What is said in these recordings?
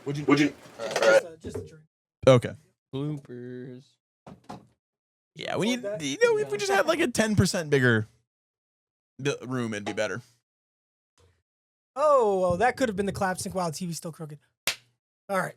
Would you? All right. Just a drink. Okay. Bloopers. Yeah, we need. If we just had like a 10% bigger room, it'd be better. Oh, well, that could have been the clap sync while the TV's still crooked. All right.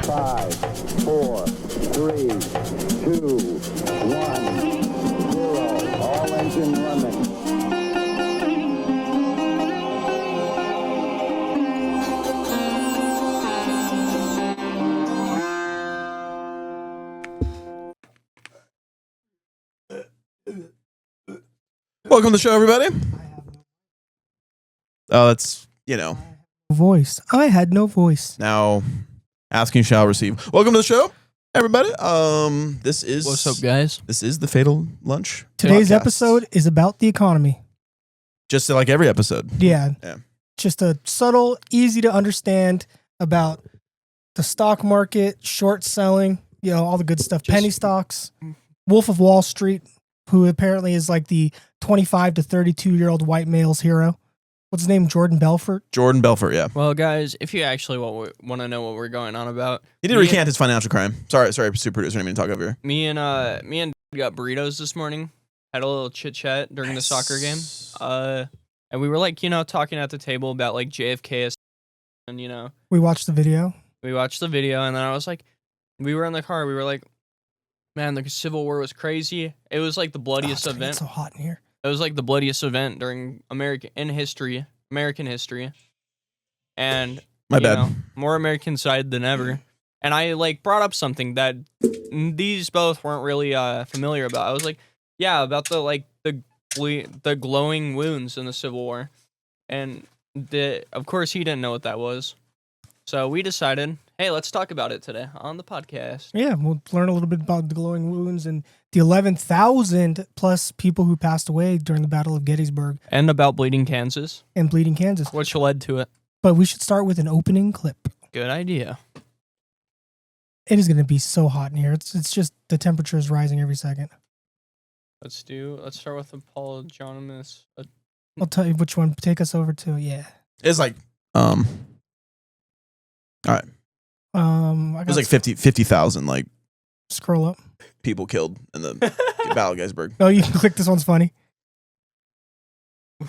Five, four, three, two, 1, 0. All engine running. Welcome to the show, everybody. Oh, that's Voice. I had no voice. now asking shall receive. Welcome to the show, everybody. This is What's up, guys? This is the Fatal Lunch. Today's podcast. episode is about the economy. Just like every episode. Yeah. Yeah. Just a subtle, easy to understand about the stock market, short selling, all the good stuff. Penny stocks, Wolf of Wall Street, who apparently is like the 25 to 32-year-old white male's hero. What's his name? Jordan Belfort? Jordan Belfort, yeah. Well, guys, if you actually want to know what we're going on about, He did recant his financial crime. Sorry, super producer. I didn't mean to talk over here. me and got burritos this morning. Had a little chit chat during the soccer game. And we were like, talking at the table about like JFK, and We watched the video. we watched the video, and then I was like, we were in the car. We were like, man, the Civil War was crazy. It was like the bloodiest It's gonna get event. so hot in here. It was like the bloodiest event during American history. And My bad. More American side than ever. And I like brought up something that these both weren't really familiar about. I was like, yeah, about the glowing wounds in the Civil War. And of course he didn't know what that was. So we decided, hey, let's talk about it today on the podcast. Yeah, we'll learn a little bit about the glowing wounds and the 11,000 plus people who passed away during the Battle of Gettysburg And about Bleeding Kansas, and Bleeding Kansas. which led to it. But we should start with an opening clip. Good idea. It is going to be so hot in here. It's just the temperature is rising every second. Let's start with Apologonimus. I'll tell you which one. Take us over to, yeah. It's like, all right. I It was like 50,000 like scroll up. people killed in the Battle of Gettysburg. Oh, you can click this one's funny.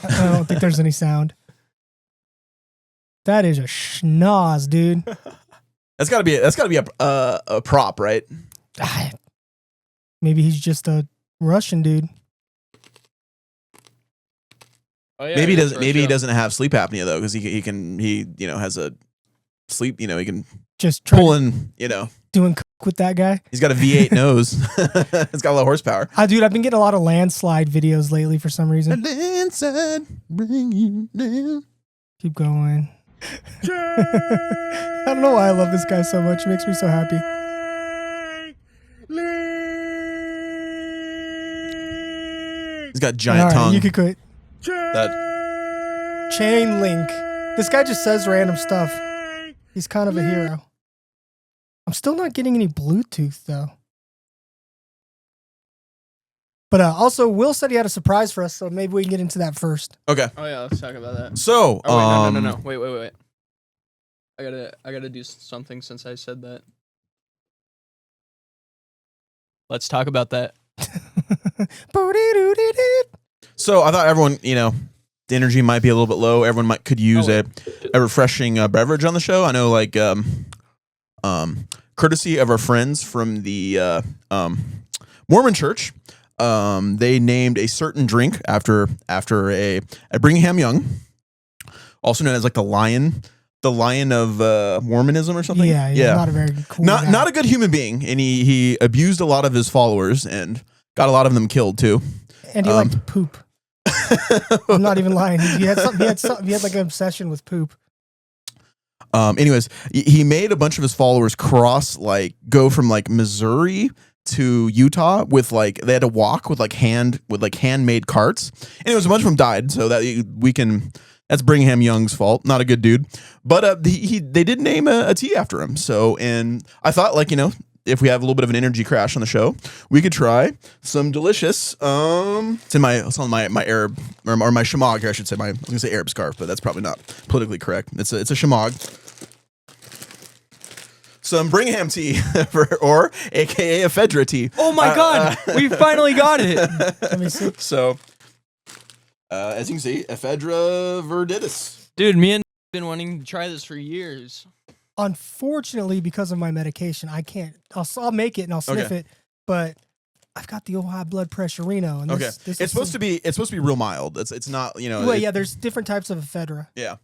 I don't think there's any sound. That is a schnoz, dude. That's gotta be a prop, right? Maybe he's just a Russian dude. Oh, yeah, Maybe he he doesn't have sleep apnea though, because he has a sleep. He can Just pull in. doing coke with that guy. He's got a V8 nose. It's got a lot of horsepower. Dude, I've been getting a lot of landslide videos lately for some reason. Inside, bring you down. Keep going. I don't know why I love this guy so much. It makes me so happy. He's got giant All right, tongue. you could quit. That Chain link. This guy just says random stuff. He's kind of a hero. I'm still not getting any Bluetooth though. But also, Will said he had a surprise for us, so maybe we can get into that first. okay. Oh yeah, let's talk about that. So, Oh wait, no. Wait. I gotta do something since I said that. Let's talk about that. So I thought everyone, the energy might be a little bit low. Everyone could use a refreshing beverage on the show. I know, like, courtesy of our friends from the Mormon Church, they named a certain drink after a Brigham Young, also known as like the lion of Mormonism or something. Yeah, not a very cool guy. Not a good human being, and he abused a lot of his followers and got a lot of them killed too. And he liked poop. I'm not even lying. He had like an obsession with poop. Anyways, he made a bunch of his followers go from like Missouri to Utah with like they had to walk with like handmade carts. Anyways, a bunch of them died, so that's Brigham Young's fault. Not a good dude, but they did name a tea after him. So, and I thought like if we have a little bit of an energy crash on the show, we could try some delicious. It's on my Arab or my shamag here, I should say. I was gonna say Arab scarf, but that's probably not politically correct. It's a shamag. Some Brigham tea, or AKA ephedra tea. Oh my God, we finally got it. Let me see. So, as you can see, ephedra verdidus. Dude, me and been wanting to try this for years. Unfortunately, because of my medication, I can't. I'll make it and I'll sniff Okay. it, but I've got the old high blood pressure Reno. And this It's supposed to be real mild. It's not Well, yeah, there's different types of ephedra. Yeah.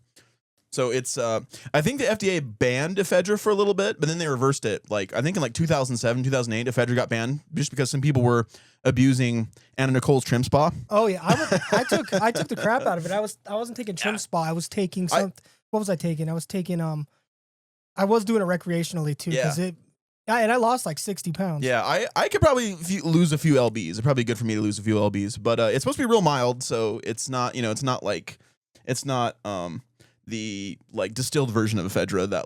So it's I think the FDA banned ephedra for a little bit, but then they reversed it. Like I think in like 2007, 2008, ephedra got banned just because some people were abusing Anna Nicole's trim spa. Oh yeah, I took the crap out of it. I wasn't taking trim spa. I was taking some. What was I taking? I was taking I was doing it recreationally too because and I lost like 60 pounds. Yeah, I could probably lose a few lbs. It'd probably be good for me to lose a few lbs, but it's supposed to be real mild, so it's not it's not the like distilled version of ephedra that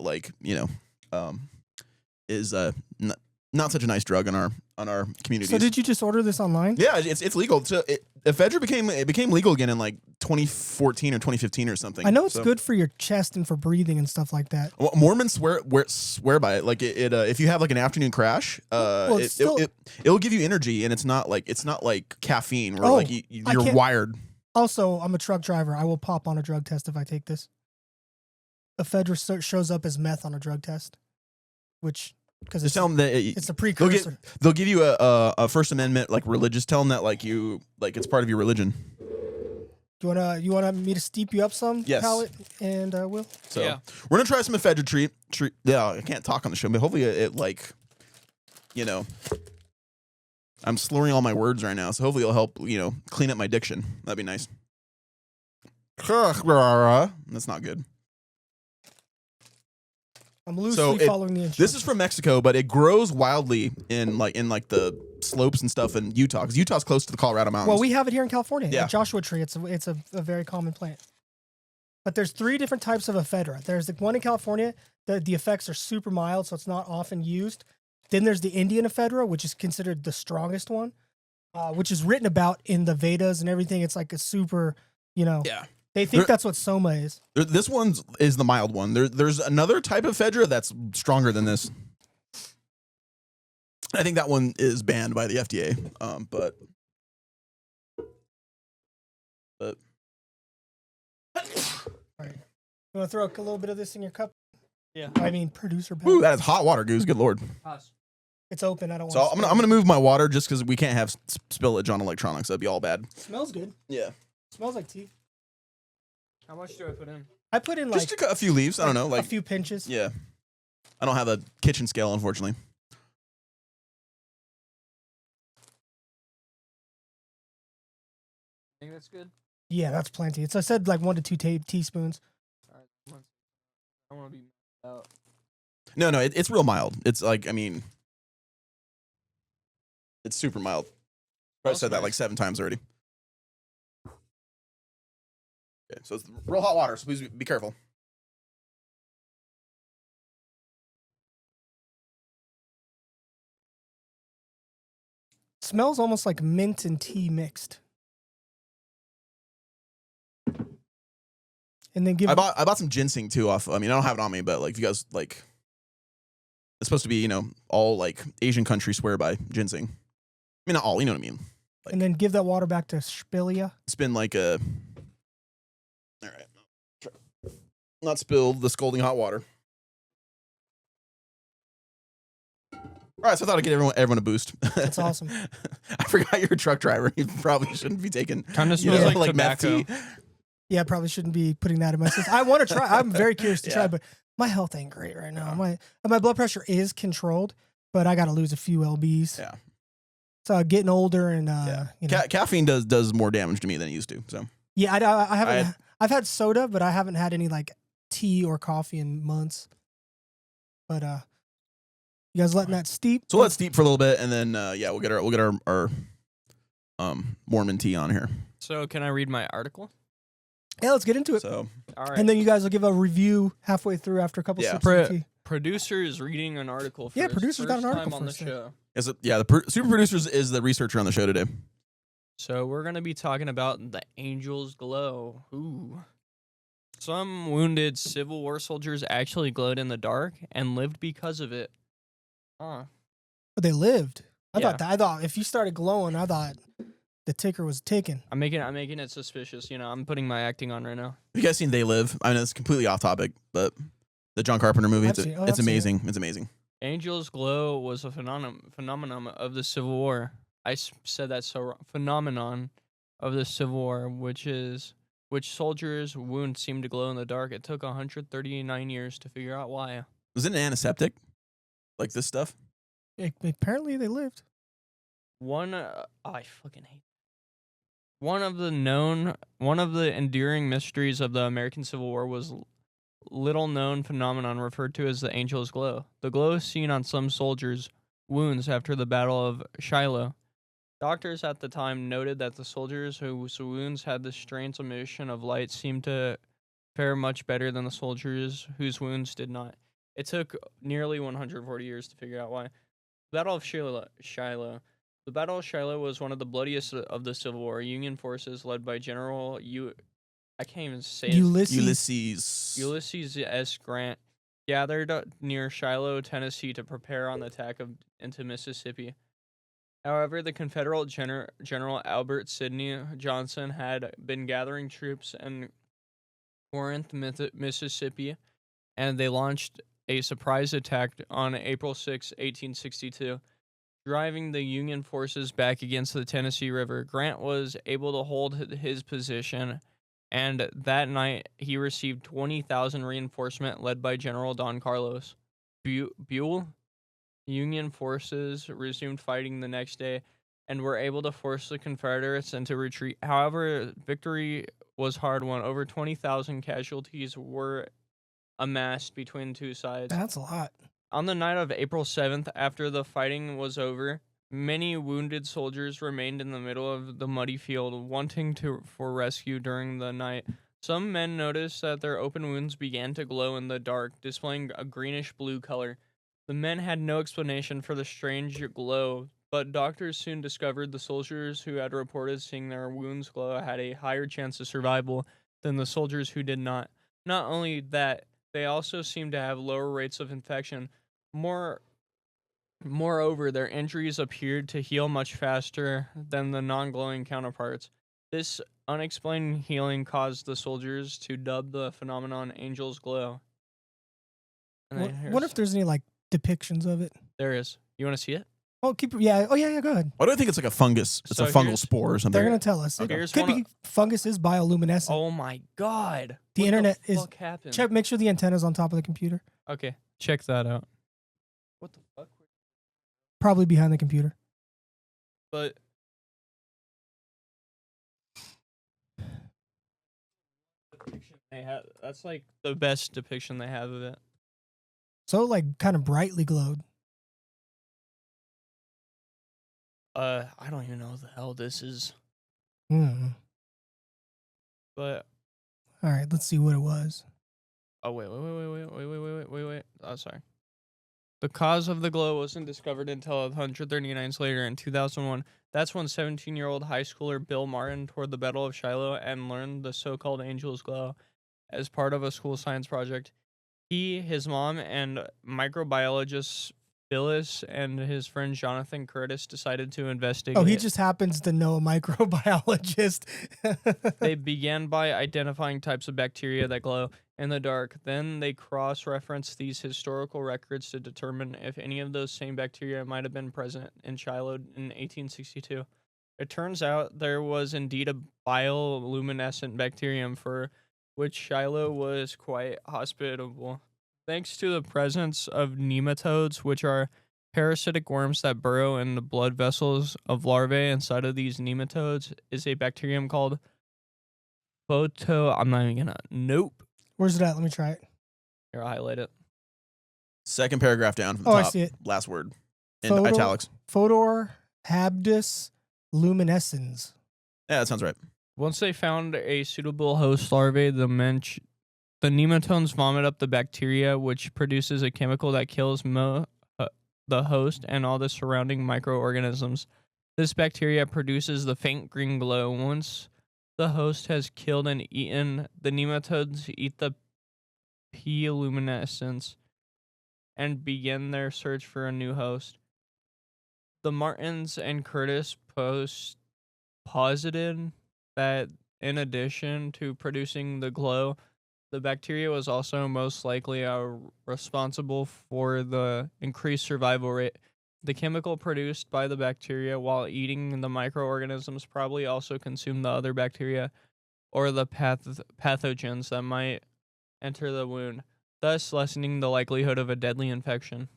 is not such a nice drug on our communities. So did you just order this online? Yeah, it's legal. So ephedra became legal again in like 2014 or 2015 or something. I know it's good for your chest and for breathing and stuff like that. Well, Mormons swear by it. Like if you have like an afternoon crash, it'll give you energy, and it's not like caffeine where you're wired. Also, I'm a truck driver. I will pop on a drug test if I take this. Ephedra shows up as meth on a drug test, which because Just tell them that it's a precursor. They'll give you a First Amendment like religious. Tell them that it's part of your religion. You wanna me to steep you up some? Yes. Pallet and Will. So Yeah. we're gonna try some ephedra treat. Yeah, I can't talk on the show, but hopefully I'm slurring all my words right now, so hopefully it'll help clean up my diction. That'd be nice. That's not good. I'm loosely following the instructions. This is from Mexico, but it grows wildly in the slopes and stuff in Utah, because Utah's close to the Colorado mountains. Well, we have it here in California. Yeah. The Joshua tree. It's a very common plant. But there's 3 different types of ephedra. There's the one in California. The effects are super mild, so it's not often used. Then there's the Indian ephedra, which is considered the strongest one, which is written about in the Vedas and everything. It's like a super, Yeah. They think that's what soma is. This one is the mild one. There's another type of ephedra that's stronger than this. I think that one is banned by the FDA. But All right. You want to throw a little bit of this in your cup? Yeah. I mean, producer. ooh, that is hot water, Goose. Good Lord. It's open. I don't want. So I'm gonna move my water just because we can't have spillage on electronics. That'd be all bad. Smells good. Yeah. Smells like tea. How much do I put in? I put in like Just a few leaves. I don't know, like a few pinches. yeah. I don't have a kitchen scale, unfortunately. Think that's good? Yeah, that's plenty. I said like 1 to 2 teaspoons. Alright, I want to be out. No, it's real mild. It's like, I mean, it's super mild. I've said that nice. like 7 times already. Okay, so it's real hot water, so please be careful. Smells almost like mint and tea mixed. And then I bought some ginseng too off. I mean, I don't have it on me, but like if you guys like, it's supposed to be, all like Asian countries swear by ginseng. I mean, not all, you know what I mean. Like, and then give that water back to Spilia. it's been like all right, not spilled the scalding hot water. All right, so I thought I'd get everyone a boost. That's awesome. I forgot you're a truck driver. You probably shouldn't be taking Kind of smells like meth tobacco. tea. Yeah, I probably shouldn't be putting that in my system. I want to try. I'm very curious to Yeah. try, but my health ain't great right now. My blood pressure is controlled, but I got to lose a few lbs. Yeah. So getting older and Caffeine does more damage to me than it used to. So yeah, I haven't. I've had soda, but I haven't had any like tea or coffee in months. But you guys letting that steep? So let's steep for a little bit, and then we'll get our Mormon tea on here. So can I read my article? Yeah, let's get into it. So All right. And then you guys will give a review halfway through after a couple sips of tea. Producer is reading an article for Yeah, his producer's got an first article time on the for us, show. the super producers is the researcher on the show today. So we're going to be talking about the Angel's Glow. Ooh. Some wounded Civil War soldiers actually glowed in the dark and lived because of it. Huh. But they lived. I Yeah. thought if you started glowing, I thought the ticker was ticking. I'm making it suspicious. I'm putting my acting on right now. Have you guys seen They Live? I know it's completely off topic, but the John Carpenter movie, I've seen it. I've seen amazing. It's amazing. Angel's Glow was a phenomenon of the Civil War. I said that so wrong. Phenomenon of the Civil War, which soldiers' wounds seemed to glow in the dark. It took 139 years to figure out why. Was it an antiseptic? Like this stuff? Apparently they lived. I fucking hate. One of the enduring mysteries of the American Civil War was little known phenomenon referred to as the Angel's Glow. The glow is seen on some soldiers' wounds after the Battle of Shiloh. Doctors at the time noted that the soldiers whose wounds had the strange emission of light seemed to fare much better than the soldiers whose wounds did not. It took nearly 140 years to figure out why. The Battle of Shiloh. The Battle of Shiloh was one of the bloodiest of the Civil War. Union forces led by General I can't even say it. Ulysses S. Grant gathered near Shiloh, Tennessee to prepare on the attack into Mississippi. However, the Confederate General Albert Sidney Johnston had been gathering troops in Corinth, Mississippi, and they launched a surprise attack on April 6, 1862, driving the Union forces back against the Tennessee River. Grant was able to hold his position, and that night he received 20,000 reinforcement led by General Don Carlos Buell. Union forces resumed fighting the next day and were able to force the Confederates into retreat. However, victory was hard won. Over 20,000 casualties were amassed between the two sides. That's a lot. On the night of April 7th, after the fighting was over, many wounded soldiers remained in the middle of the muddy field, wanting for rescue during the night. Some men noticed that their open wounds began to glow in the dark, displaying a greenish-blue color. The men had no explanation for the strange glow, but doctors soon discovered the soldiers who had reported seeing their wounds glow had a higher chance of survival than the soldiers who did not. Not only that, they also seemed to have lower rates of infection. Moreover, their injuries appeared to heal much faster than the non-glowing counterparts. This unexplained healing caused the soldiers to dub the phenomenon Angel's Glow. What if there's any depictions of it? There is. You want to see it? Oh, yeah. Oh, yeah. Go ahead. Why do I think it's like a fungus? It's So a fungal here's- spore or something. They're gonna tell us. Okay. Here's Could one be fungus is bioluminescent. Oh my god. The What internet the is- fuck happened? Check. Make sure the antenna's on top of the computer. Okay, check that out. What the fuck? Probably behind the computer. But that's like the best depiction they have of it. So kind of brightly glowed. I don't even know what the hell this is. Hmm. But All right. Let's see what it was. oh wait. Oh, sorry. The cause of the glow wasn't discovered until 139 years later in 2001. That's when 17-year-old high schooler Bill Martin toured the Battle of Shiloh and learned the so-called Angel's Glow as part of a school science project. He, his mom, and microbiologist Phyllis and his friend Jonathan Curtis decided to investigate. Oh, he just happens to know a microbiologist. They began by identifying types of bacteria that glow in the dark. Then they cross-referenced these historical records to determine if any of those same bacteria might have been present in Shiloh in 1862. It turns out there was indeed a bioluminescent bacterium for which Shiloh was quite hospitable. Thanks to the presence of nematodes, which are parasitic worms that burrow in the blood vessels of larvae. Inside of these nematodes is a bacterium called Nope. Where's it at? Let me try it. Here, I'll highlight it. Second paragraph down from the Oh, I top. see it. Last word in Photo- italics. Photor habdus luminescens. Yeah, that sounds right. Once they found a suitable host larvae, the nematodes vomit up the bacteria, which produces a chemical that kills the host and all the surrounding microorganisms. This bacteria produces the faint green glow. Once the host has killed and eaten, the nematodes eat the P. luminescens and begin their search for a new host. The Martins and Curtis posited that in addition to producing the glow, the bacteria was also most likely responsible for the increased survival rate. The chemical produced by the bacteria while eating the microorganisms probably also consumed the other bacteria or the pathogens that might enter the wound, thus lessening the likelihood of a deadly infection.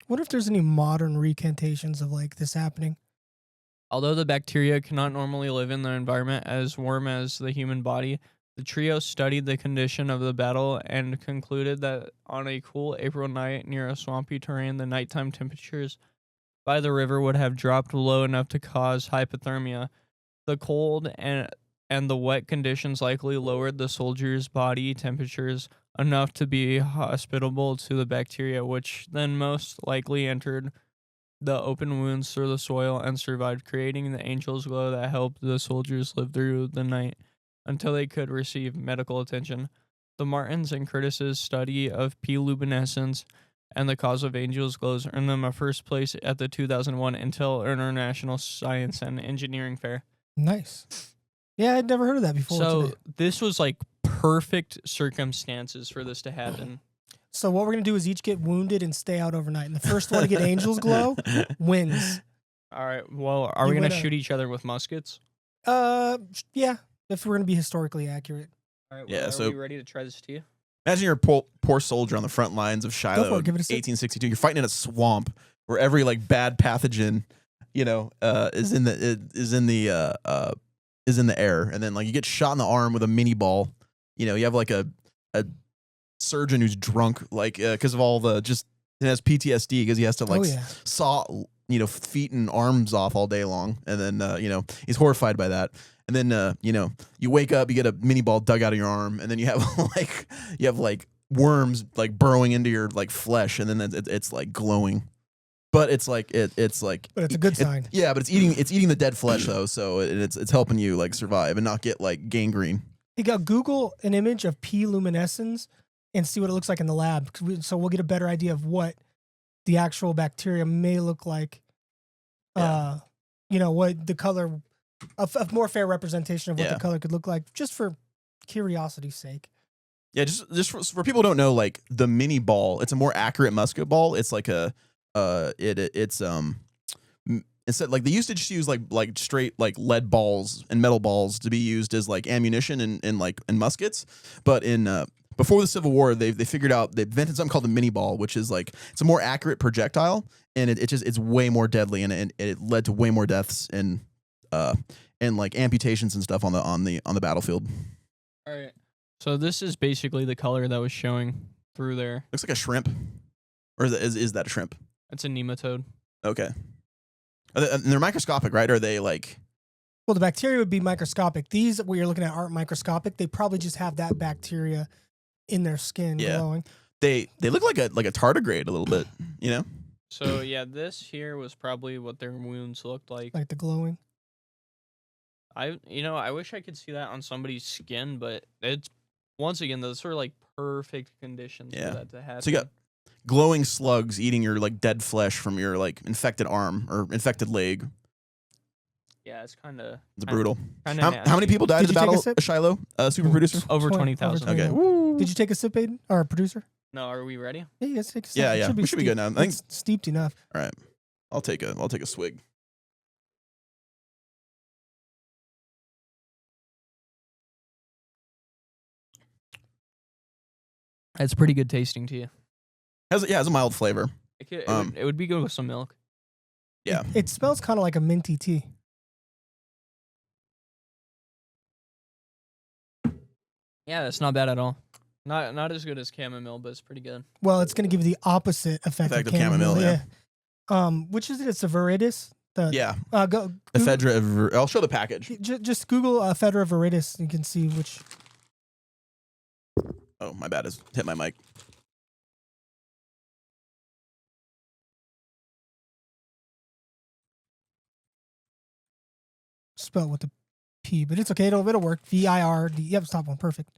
What if there's any modern recantations of like this happening? Although the bacteria cannot normally live in the environment as warm as the human body, the trio studied the condition of the battle and concluded that on a cool April night near a swampy terrain, the nighttime temperatures by the river would have dropped low enough to cause hypothermia. The cold and the wet conditions likely lowered the soldiers' body temperatures enough to be hospitable to the bacteria, which then most likely entered the open wounds through the soil and survived, creating the angel's glow that helped the soldiers live through the night until they could receive medical attention. The Martins and Curtis's study of P. luminescens and the cause of angel's glows earned them a first place at the 2001 Intel International Science and Engineering Fair. Nice. Yeah, I'd never heard of that before. So today. this was like perfect circumstances for this to happen. So what we're gonna do is each get wounded and stay out overnight, and the first one to get angel's glow wins. All right. Well, are You we going to win a- shoot each other with muskets? Yeah, if we're gonna be historically accurate. All right. Yeah, Well, are so- we ready to try this to you? Imagine you're a poor soldier on the front lines of Shiloh, for it, give it a sip. 1862. You're fighting in a swamp where every like bad pathogen, is in the air, and then like you get shot in the arm with a mini ball. You have like a surgeon who's drunk, like because of all the just it has PTSD because he has to like Oh yeah. saw feet and arms off all day long, and then he's horrified by that. And then you wake up, you get a mini ball dug out of your arm, and then you have like worms like burrowing into your like flesh, and then it's like glowing. But it's like it's like But it's a good sign. Yeah, but it's eating the dead flesh though, so it's helping you like survive and not get like gangrene. You got Google an image of P. luminescens and see what it looks like in the lab, so we'll get a better idea of what the actual bacteria may look like. Yeah. What the color, a more fair representation of what Yeah. the color could look like, just for curiosity's sake. Yeah, just for people who don't know, like the mini ball, it's a more accurate musket ball. It's like instead like they used to just use like straight like lead balls and metal balls to be used as like ammunition in muskets, but in before the Civil War they figured out they invented something called the mini ball, which is like it's a more accurate projectile, and it's way more deadly, and it led to way more deaths and like amputations and stuff on the battlefield. All right. So this is basically the color that was showing through there. Looks like a shrimp, or is that a shrimp? It's a nematode. Okay. And they're microscopic, right? Are they like? Well, the bacteria would be microscopic. These, what you're looking at, aren't microscopic. They probably just have that bacteria in their skin glowing. They look like a tardigrade a little bit, So yeah, this here was probably what their wounds looked like. Like the glowing. I wish I could see that on somebody's skin, but it's once again those are like perfect conditions Yeah. for that to happen. So you got glowing slugs eating your like dead flesh from your like infected arm or infected leg. Yeah, it's kind of Brutal. Kinda How nasty. many people died Did in the you take a battle sip? of Shiloh? Super producer. Over 20,000. 20,000. Okay. Woo. Did you take a sip, Aiden? Or producer? No, are we ready? Yeah, let's take a sip. Yeah, It yeah. should We should be good now. I think. It's steeped enough. All right. I'll take a swig. It's pretty good tasting to you. Has a mild flavor. It would be good with some milk. Yeah. It smells kind of like a minty tea. Yeah, that's not bad at all. Not as good as chamomile, but it's pretty good. Well, it's going to give you the opposite effect Effect of of chamomile, chamomile. Which is it? It's a viridis. Yeah. Go. Ephedra. I'll show the package. Just Google ephedra viridis. You can see which. Oh, my bad. I hit my mic. Spelled with the P, but it's okay. It'll work. VIRD. Yep, stop one. Perfect.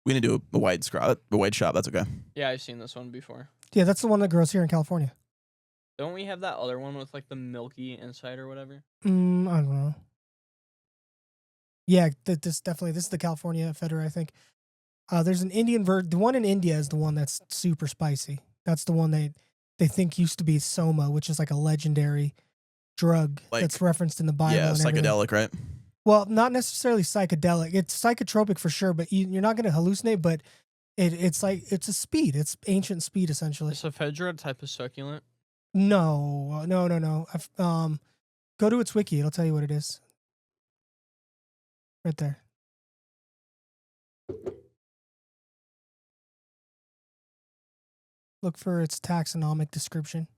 We need to do a wide shot. That's okay. Yeah, I've seen this one before. Yeah, that's the one that grows here in California. Don't we have that other one with like the milky inside or whatever? I don't know. Yeah, this is the California ephedra, I think. There's an Indian the one in India is the one that's super spicy. That's the one they think used to be soma, which is like a legendary drug that's referenced in the Bible. Yeah, and psychedelic, right? Well, not necessarily psychedelic. It's psychotropic for sure, but you're not going to hallucinate. But it's a speed. It's ancient speed essentially. Is ephedra a type of succulent? No. Go to its wiki. It'll tell you what it is. Right there. Look for its taxonomic description.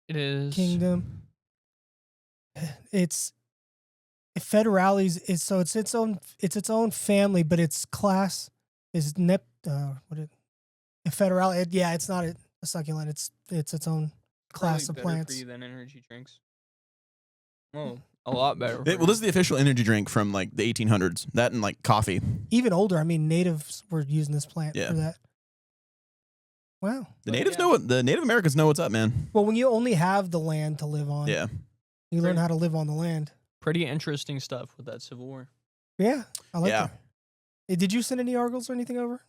It is Kingdom. It's Federalis is so it's its own family, but its class is Federale. Yeah, it's not a succulent. It's its own class of better plants. for you than energy drinks. Oh, a lot better. Well, this is the official energy drink from like the 1800s. That and like coffee. Even older. I mean, natives were using this plant Yeah. for that. Wow. The Native Americans know what's up, man. Well, when you only have the land to live on, Yeah. you learn how to live on the land. Pretty interesting stuff with that Civil War. Yeah, I like Yeah. that. Hey, did you send any articles or anything over?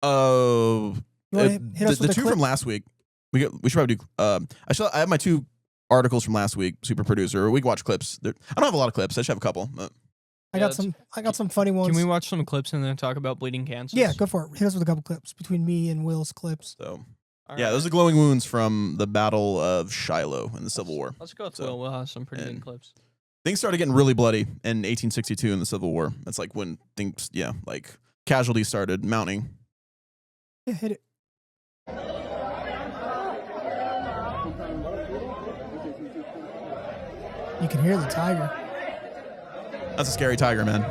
Oh, You wanna hit us the with two clip? from last week. We should probably do. I have my 2 articles from last week. Super producer. We can watch clips. I don't have a lot of clips. I just have a couple. I got some funny ones. Can we watch some clips and then talk about bleeding cancers? Yeah, go for it. Hit us with a couple clips between me and Will's clips. So All yeah, right. those are glowing wounds from the Battle of Shiloh in the Civil War. Let's go with So- Will. We'll have some pretty good and- clips. Things started getting really bloody in 1862 in the Civil War. That's like when things, like casualties started mounting. Yeah, hit it. You can hear the tiger. That's a scary tiger, man.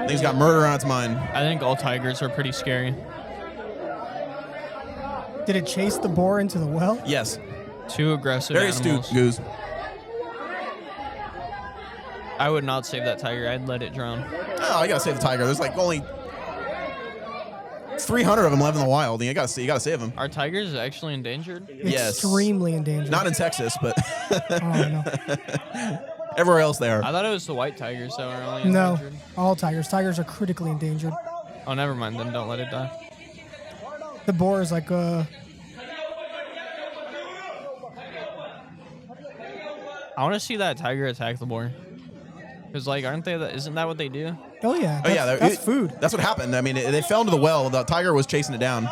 Thing's got murder on its mind. I think all tigers are pretty scary. Did it chase the boar into the well? Yes. Too aggressive Very animals. astute, Goose. I would not save that tiger. I'd let it drown. Oh, I gotta save the tiger. There's like only 300 of them left in the wild. You gotta save them. Are tigers actually endangered? Yes. Extremely endangered. Not in Texas, but Oh, no. everywhere else they are. I thought it was the white tigers that were only No, endangered. all tigers. Tigers are critically endangered. Oh, never mind. Then don't let it die. The boar is like I want to see that tiger attack the boar. Cause like, aren't they? Isn't that what they do? oh yeah, Oh yeah, that's food. That's what happened. I mean, they fell into the well. The tiger was chasing it down.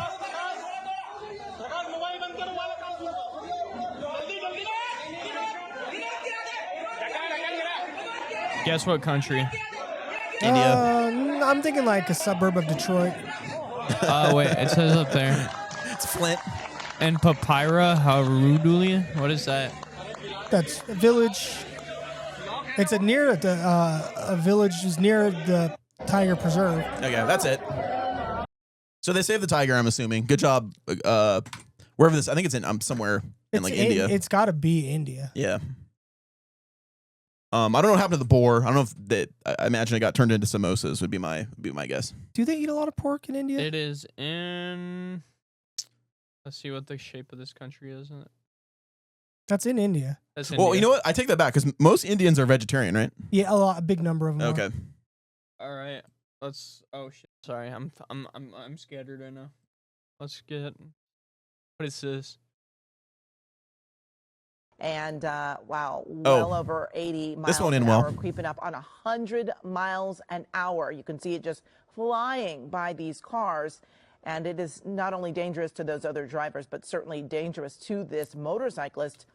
Guess what country? India. I'm thinking like a suburb of Detroit. Oh wait, it says up there. It's Flint. And Papyra Harudulia. What is that? That's a village. It's a village is near the tiger preserve. Okay, that's it. So they saved the tiger. I'm assuming. Good job. Wherever this, I think it's in somewhere in like India. It's got to be India. Yeah. I don't know what happened to the boar. I don't know if that. I imagine it got turned into samosas. Would be my guess. Do they eat a lot of pork in India? It is in. Let's see what the shape of this country is. That's in India. That's Well, India. you know what? I take that back because most Indians are vegetarian, right? Yeah, a big number of them. Okay. All right. Let's. Oh shit. Sorry, I'm scattered right now. Let's get. What is this? And wow, well over 80 miles one in an well. hour, creeping up on 100 miles an hour. You can see it just flying by these cars. And it is not only dangerous to those other drivers, but certainly dangerous to this motorcyclist.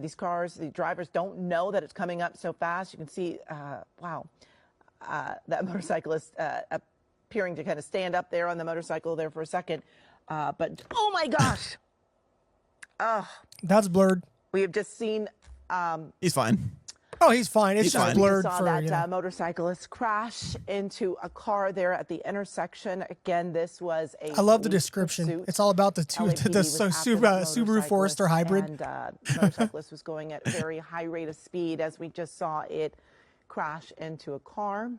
These cars, the drivers don't know that it's coming up so fast. You can see, wow, that motorcyclist appearing to kind of stand up there on the motorcycle there for a second. But oh my gosh, That's blurred. we have just seen. He's fine. Oh, he's fine. It's He's just fine. blurred saw for that you know. motorcyclist crash into a car there at the intersection. Again, this was a. I love the police description. pursuit. It's all about the LAPD was after Subaru the Forester hybrid. And the motorcyclist was going at a very high rate of speed as we just saw it crash into a car.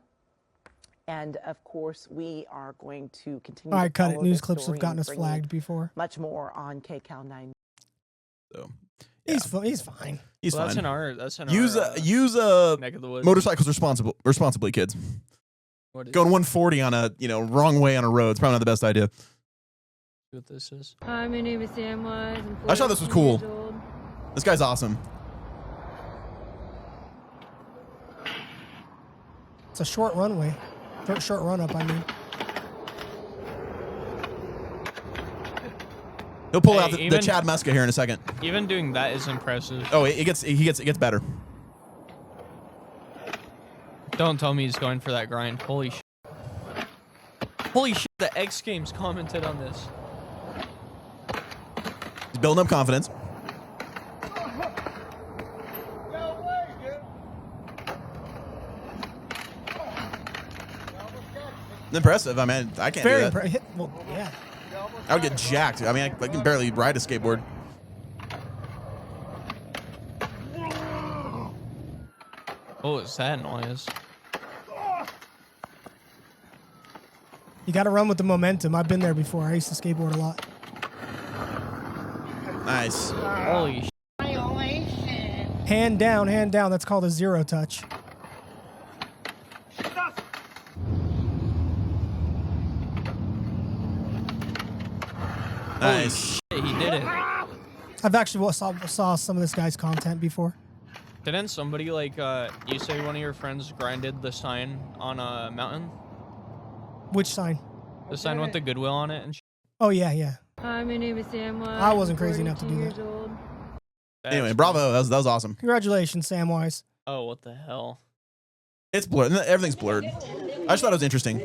And of course, we are going to continue. All to right, cut it. follow News this clips have story gotten and us bring you flagged before. Much more on KCAL 9. So He's fine. he's Well, fine. that's in Use our, use neck of the woods. motorcycles responsibly, kids. What is Going 140 on a wrong way on a road is probably not the best idea. what this is? Hi, my name is Sam Wise. I'm I thought this was 14 cool. years old. This guy's awesome. It's a short runway. Short run up, I mean. He'll pull Hey, out the even- Chad Muska here in a second. Even doing that is impressive. Oh, it gets better. Don't tell me he's going for that grind. Holy shit. Holy shit, the X Games commented on this. He's building up confidence. Impressive. I mean, I can't Very do that. impressive. Well, yeah. I would get jacked. I mean, I can barely ride a skateboard. What was that noise? You got to run with the momentum. I've been there before. I used to skateboard a lot. Nice. Holy shit. Hand down, hand down. That's called a zero touch. Nice. He did it. I've actually saw some of this guy's content before. Didn't somebody like you say one of your friends grinded the sign on a mountain? Which sign? The sign with the Goodwill on it and Oh, yeah, yeah. Hi, my name is Sam Wise. I wasn't I'm crazy enough to 42 do years that. old. Anyway, bravo. That was awesome. Congratulations, Samwise. Oh, what the hell? It's blurred. Everything's blurred. I just thought it was interesting.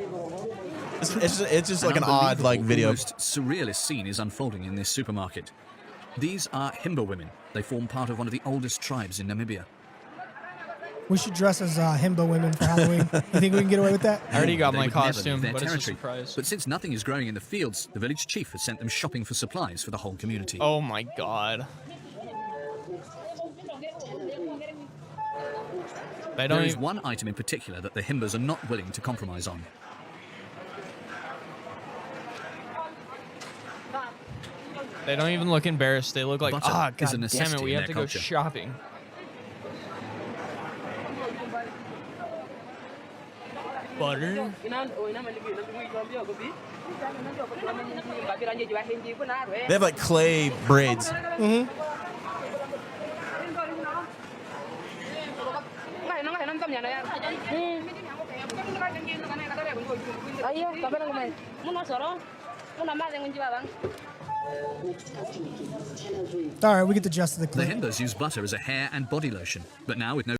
It's just like an odd like video. Almost surrealist scene is unfolding in this supermarket. These are Himba women. They form part of one of the oldest tribes in Namibia. We should dress as Himba women for Halloween. You think we can get away with that? I already got They my would never leave costume, their but it's a territory. surprise. But since nothing is growing in the fields, the village chief has sent them shopping for supplies for the whole community. Oh my god. They don't There is even, one item in particular that the Himbas are not willing to compromise on. they don't even look embarrassed. They look like, Butter ah, is a god damn it, necessity we in have to their go culture. shopping. Butter? They have like clay braids. All right, we get the gist of the The clip. Himbas use butter as a hair and body lotion, but now with no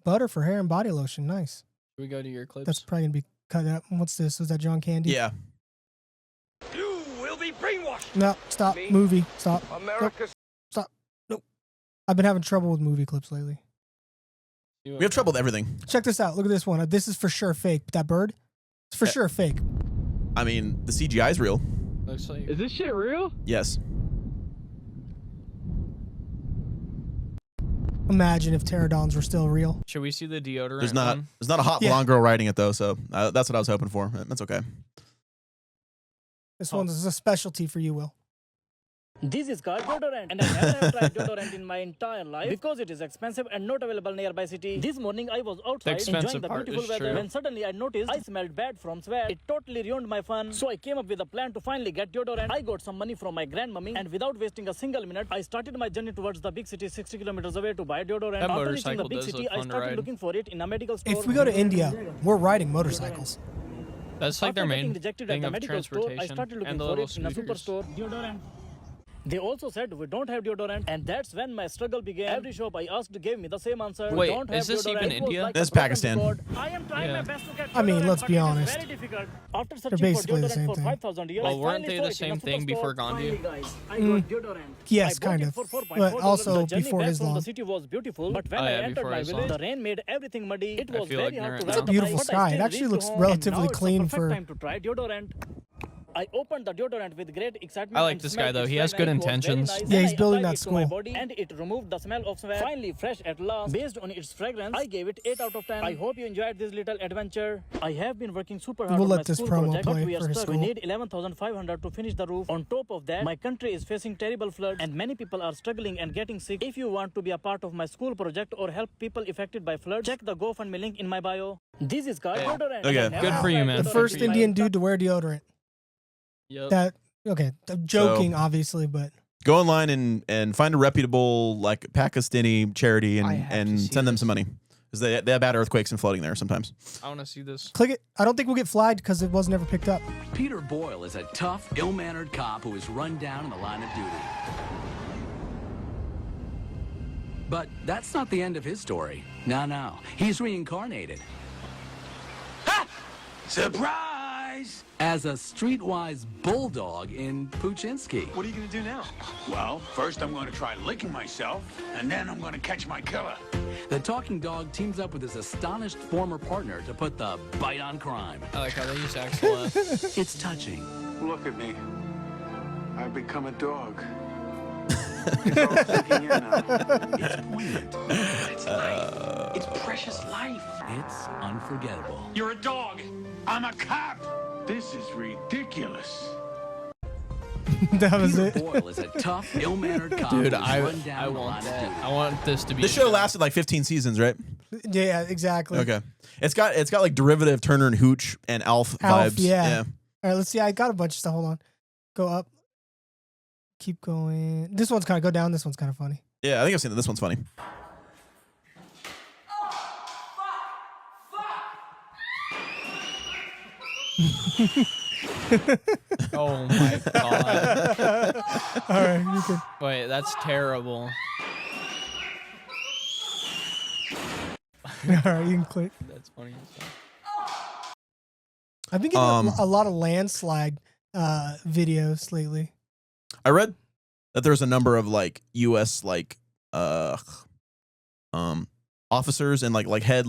Butter for hair and body lotion. Nice. Should we go to your clips? That's probably going to be cut out. What's this? Is that John Candy? Yeah. You will be brainwashed. No, stop. Movie. Stop. America's Stop. Nope. I've been having trouble with movie clips lately. We have trouble with everything. Check this out. Look at this one. This is for sure fake. That bird? It's for sure fake. I mean, the CGI is real. Looks like Is this shit real? Yes. Imagine if pterodons were still real. Should we see the deodorant? There's not one? a hot Yeah. blonde girl riding it though, so that's what I was hoping for. That's okay. This one's a specialty for you, Will. This is called deodorant, and I never have tried deodorant in my entire life because it is expensive and not available nearby city. This morning I was outside expensive enjoying the part beautiful is weather true. when suddenly I noticed I smelled bad from sweat. It totally ruined my fun. So I came up with a plan to finally get deodorant. I got some money from my grandmummy, and without wasting a single minute, I started my journey towards the big city 60 kilometers away to buy deodorant. That After reaching the motorcycle big does city, look I fun to started ride. looking for it in a medical store. If we go to India, we're riding motorcycles. That's like their After main getting rejected at thing the of medical store, I transportation started looking and the for little it in a scooters. superstore. Deodorant. They also said we don't have deodorant, and that's when my struggle began. Every shop I asked gave me the same answer. Wait, we don't have is this deodorant. even It was India? like a That's broken Pakistan. record. I am trying Yeah. my best to get I mean, deodorant, let's but be it is honest. very difficult. After searching basically for the same deodorant for thing. 5,000 years, Well, I weren't finally they saw the it in same a thing superstore. before Gandhi? Finally, guys, I got deodorant. Yes, I bought kind it of. for $4.4. But also The journey before back from Islam. the city was beautiful, but when Oh, I yeah, entered before my Islam. village, the rain made everything muddy. It I was feel very hard ignorant to now. ride It's a the beautiful bike, but sky. I It still actually reached looks home, and relatively now it's the clean perfect for- time to try deodorant. I opened the deodorant with great excitement. I like and this smelled guy, though. its He has fragrance. good It was very intentions. nice. Yeah, Then he's I building applied that it to my school. body, and it removed the smell of sweat. Finally, fresh at last. Based on its fragrance, I gave it 8 out of 10. I hope you enjoyed this little adventure. I have been working super hard We'll on let my this school promo project, play but we are for his stuck. We school. need 11,500 to finish the roof. On top of that, my country is facing terrible floods, and many people are struggling and getting sick. If you want to be a part of my school project or help people affected by floods, check the GoFundMe link in my bio. This is called Hey. deodorant. Okay. I never Good for you, tried man. The Good deodorant first in my Indian life. dude to wear deodorant. Yep. That okay? I'm joking, obviously, but Go online and find a reputable like Pakistani charity I and have to and see send them this. some money because they have bad earthquakes and flooding there sometimes. I want to see this. click it. I don't think we'll get flagged because it was never picked up. Peter Boyle is a tough, ill-mannered cop who is run down in the line of duty. But that's not the end of his story. No. He's reincarnated Surprise! as a streetwise bulldog in Puchinsky. What are you gonna do now? Well, first I'm gonna try licking myself, and then I'm gonna catch my killer. The talking dog teams up with his astonished former partner to put the bite on crime. I like how they use excellent. It's touching. Look at me. I've become a dog. It's all sinking in now. It's poignant. It's life. It's precious life. It's unforgettable. You're a dog. I'm a cop. This is ridiculous. That was Peter it. Boyle is a tough, ill-mannered cop Dude, who is run I down in the line want of that. duty. I want this to be. This a show lasted like 15 seasons, right? Yeah, exactly. Okay. It's got like derivative Turner and Hooch and Alf, Alf, vibes. yeah. All right, let's see. I got a bunch of stuff. Hold on. Go up. Keep going. This one's kind of go down. This one's kind of funny. Yeah, I think I've seen that. This one's funny. Oh my god. All right, you can. Wait, that's terrible. All right, you can click. That's funny. I've been getting a lot of landslide videos lately. I read that there's a number of like U.S. like officers and like head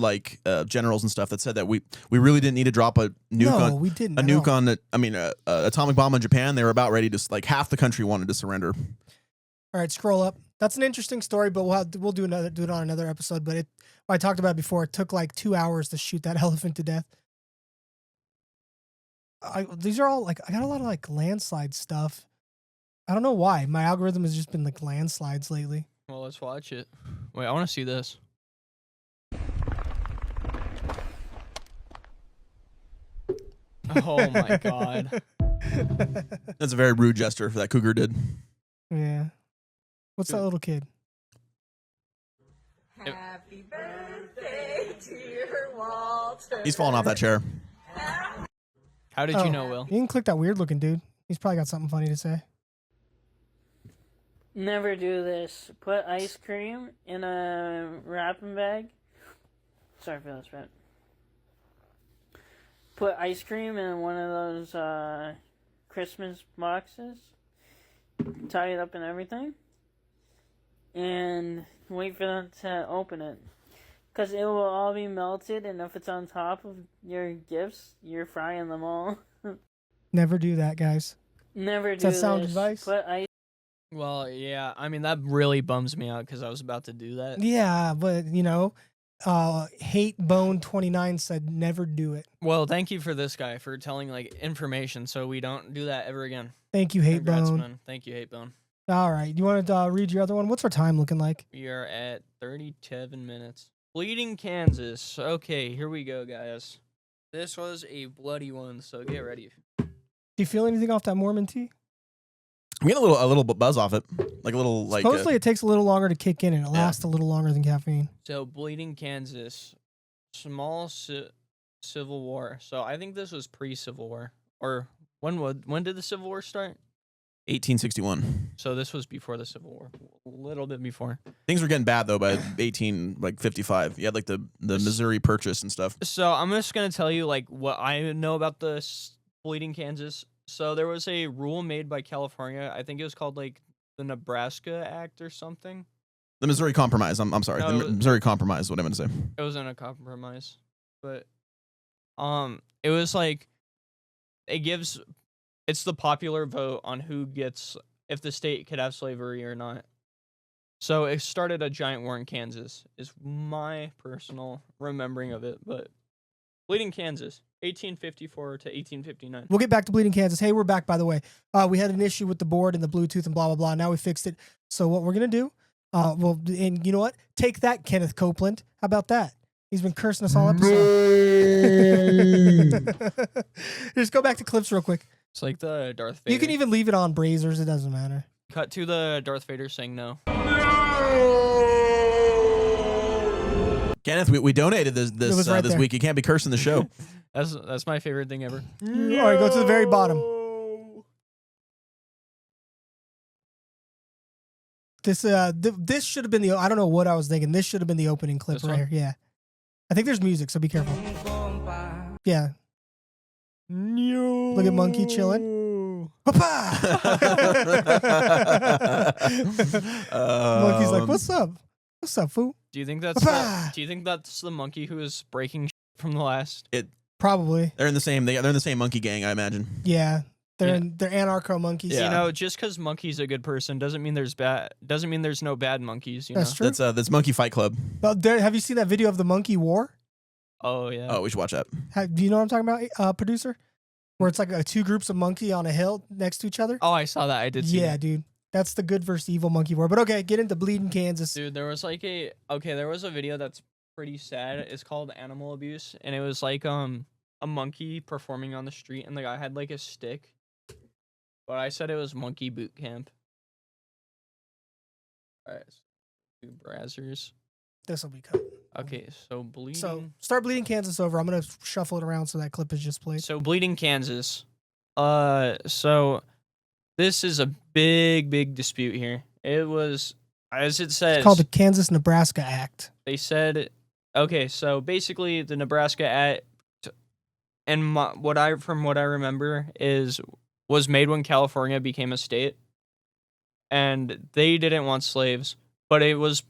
generals and stuff that said that we really didn't need to drop a nuke No, on we didn't. a at nuke all. on atomic bomb on Japan. They were about ready to like half the country wanted to surrender. All right, scroll up. That's an interesting story, but we'll do it on another episode. But I talked about it before. It took like 2 hours to shoot that elephant to death. These are all like I got a lot of like landslide stuff. I don't know why my algorithm has just been like landslides lately. Well, let's watch it. Wait, I want to see this. Oh my god. That's a very rude gesture for that cougar did. Yeah. What's that little kid? Happy birthday, dear Walter. He's falling off that chair. How did you know, Will? You can click that weird looking dude. He's probably got something funny to say. Never do this. Put ice cream in a wrapping bag. Sorry for that, Brett. Put ice cream in one of those Christmas boxes. Tie it up and everything. And wait for them to open it. Because it will all be melted, and if it's on top of your gifts, you're frying them all. Never do that, guys. Never do Does that sound this. advice? Put ice. Well, yeah. I mean, that really bums me out because I was about to do that. Yeah, but Hate Bone 29 said never do it. Well, thank you for this guy for telling like information so we don't do that ever again. Thank you, Hate Congrats, Bone. man. Thank you, Hate Bone. All right, you want to read your other one? What's our time looking like? We are at 37 minutes. Bleeding Kansas. Okay, here we go, guys. This was a bloody one, so get ready. Do you feel anything off that Mormon tea? I'm getting a little buzz off it, like a little like. Supposedly, it takes a little longer to kick in, and it lasts a little longer than caffeine. So, Bleeding Kansas, small civil war. So, I think this was pre-Civil War, or when did the Civil War start? 1861. So this was before the Civil War, a little bit before. Things were getting bad though by 55. You had like the Missouri Purchase and stuff. So I'm just gonna tell you like what I know about the Bleeding Kansas. So there was a rule made by California. I think it was called like the Nebraska Act or something. The Missouri Compromise. I'm sorry. No, the Missouri Compromise is what I'm going to say. It wasn't a compromise, but it was like it's the popular vote on who gets if the state could have slavery or not. So it started a giant war in Kansas is my personal remembering of it, but Bleeding Kansas, 1854 to 1859. We'll get back to Bleeding Kansas. Hey, we're back, by the way. We had an issue with the board and the Bluetooth and blah, blah, blah. Now we fixed it. So what we're going to do, and you know what? Take that, Kenneth Copeland. How about that? He's been cursing us all episode. Just go back to clips real quick. It's like the Darth Vader. You can even leave it on Brazers. It doesn't matter. Cut to the Darth Vader saying no. Kenneth, we donated this there. week. You can't be cursing the show. That's my favorite thing ever. All right, go to the very bottom. This should have been the. I don't know what I was thinking. This should have been the opening clip This right one? here. Yeah, I think there's music, so be careful. Yeah. Look at Monkey chilling. Monkey's like, "What's up? What's up, fool?" Do you think that's the monkey who is breaking from the last? Probably. They're in the same. They're in the same monkey gang, I imagine. Yeah, they're anarcho monkeys. Yeah. You know, just because monkey's a good person doesn't mean there's no bad monkeys. You That's know? true. That's Monkey Fight Club. But have you seen that video of the monkey war? Oh yeah. Oh, we should watch that. Do you know what I'm talking about, producer? Where it's like two groups of monkey on a hill next to each other. Oh, I saw that. I did see that. Dude. That's the good versus evil monkey war. But okay, get into Bleeding Kansas. Dude, there was a video that's pretty sad. It's called Animal Abuse, and it was like a monkey performing on the street, and the guy had like a stick. But I said it was monkey boot camp. All right, two brazzers. This will be cut. Okay, so bleeding. So start Bleeding Kansas over. I'm gonna shuffle it around so that clip is just played. So Bleeding Kansas. So this is a big dispute here. It was, as it says, It's called the Kansas-Nebraska Act. They said, okay, so basically the Nebraska Act, and from what I remember was made when California became a state, and they didn't want slaves, but it was,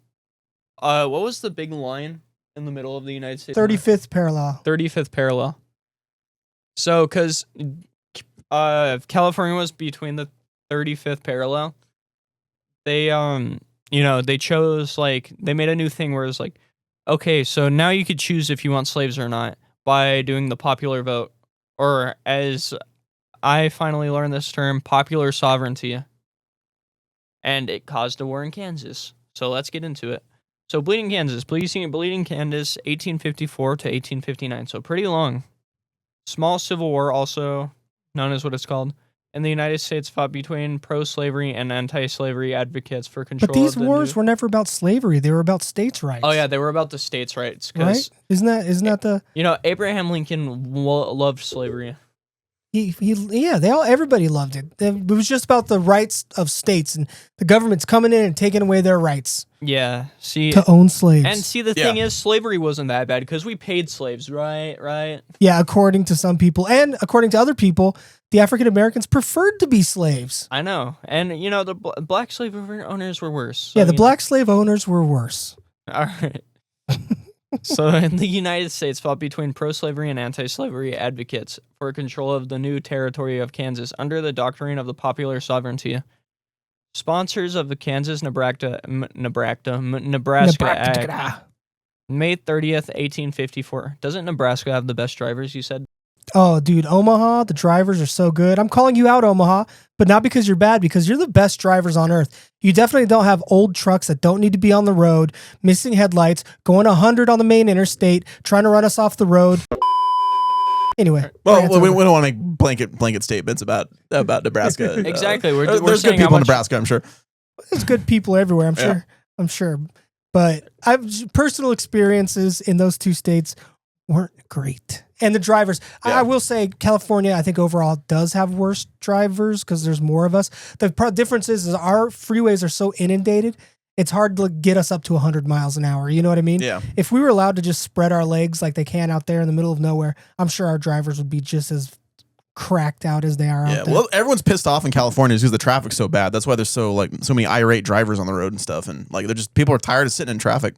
what was the big line in the middle of the United States? 35th parallel. 35th parallel. So, because California was between the 35th parallel, they they chose, like, they made a new thing where it was like, okay, so now you could choose if you want slaves or not by doing the popular vote, or as I finally learned this term, popular sovereignty. And it caused a war in Kansas. So let's get into it. So Bleeding Kansas, Bleeding Kansas, 1854 to 1859. So pretty long. Small Civil War, also known as what it's called. And the United States fought between pro-slavery and anti-slavery advocates for control. But these wars were never about slavery; they were about states' rights. Oh yeah, they were about the states' rights. Right? Isn't that the? You know, Abraham Lincoln loved slavery. Everybody loved it. It was just about the rights of states, and the government's coming in and taking away their rights. Yeah, see, to own slaves. And see, the thing is, slavery wasn't that bad because we paid slaves, right? Yeah, according to some people, and according to other people, the African Americans preferred to be slaves. I know, and you know, the black slave owners were worse. So, yeah, the black slave owners were worse. All right. So, in the United States, fought between pro-slavery and anti-slavery advocates for control of the new territory of Kansas under the doctrine of the popular sovereignty. Sponsors of the Kansas-Nebraska Act, May 30th, 1854. Doesn't Nebraska have the best drivers, you said? Oh, dude, Omaha, the drivers are so good. I'm calling you out, Omaha, but not because you're bad, because you're the best drivers on earth. You definitely don't have old trucks that don't need to be on the road, missing headlights, going 100 on the main interstate, trying to run us off the road. Anyway. Well, we don't want to make blanket statements about Nebraska. Exactly. There's good people in Nebraska, I'm sure. There's good people everywhere, I'm sure. But personal experiences in those two states weren't great. And the drivers. Yeah. I will say California, I think overall does have worse drivers because there's more of us. The difference is our freeways are so inundated, it's hard to get us up to 100 miles an hour. You know what I mean? Yeah. If we were allowed to just spread our legs like they can out there in the middle of nowhere, I'm sure our drivers would be just as cracked out as they are out there. Well, everyone's pissed off in California because the traffic's so bad. That's why there's so many irate drivers on the road and stuff, and like they're just people are tired of sitting in traffic.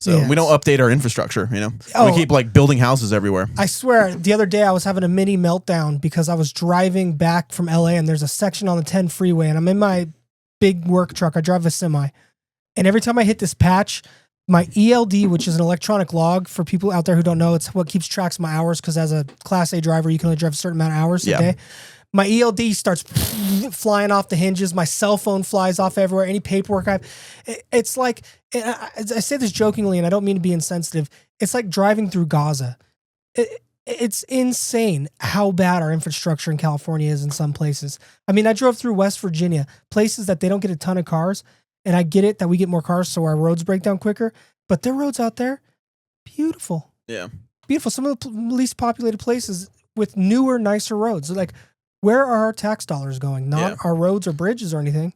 So we don't update our infrastructure, you know. We keep like building houses everywhere. I swear, the other day I was having a mini meltdown because I was driving back from LA and there's a section on the 10 freeway and I'm in my big work truck. I drive a semi. And every time I hit this patch, my ELD, which is an electronic log for people out there who don't know, it's what keeps tracks of my hours because as a Class A driver, you can only drive a certain amount of hours a day. My ELD starts flying off the hinges. My cell phone flies off everywhere. Any paperwork I have. It's like, I say this jokingly, and I don't mean to be insensitive. It's like driving through Gaza. It's insane how bad our infrastructure in California is in some places. I mean, I drove through West Virginia, places that they don't get a ton of cars. And I get it that we get more cars so our roads break down quicker. But their roads out there, beautiful. Yeah. Beautiful. Some of the least populated places with newer, nicer roads. Like, where are our tax dollars going? Not our roads or bridges or anything.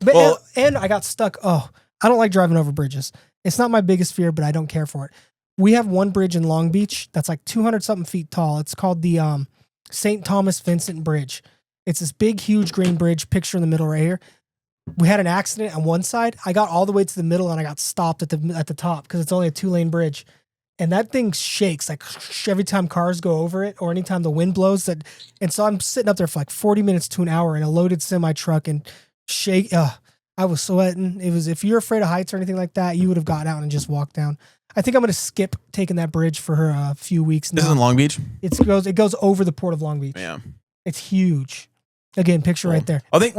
But and I got stuck. Oh, I don't like driving over bridges. It's not my biggest fear, but I don't care for it. We have one bridge in Long Beach that's like 200-something feet tall. It's called the St. Thomas Vincent Bridge. It's this big, huge green bridge, picture in the middle right here. We had an accident on one side. I got all the way to the middle and I got stopped at the top because it's only a 2-lane bridge. And that thing shakes like every time cars go over it or anytime the wind blows. And so I'm sitting up there for like 40 minutes to an hour in a loaded semi truck and shake. I was sweating. It was, if you're afraid of heights or anything like that, you would have gotten out and just walked down. I think I'm going to skip taking that bridge for a few weeks now. This is in Long Beach? It goes over the port of Long Beach. Yeah. It's huge. Again, picture right there. I think,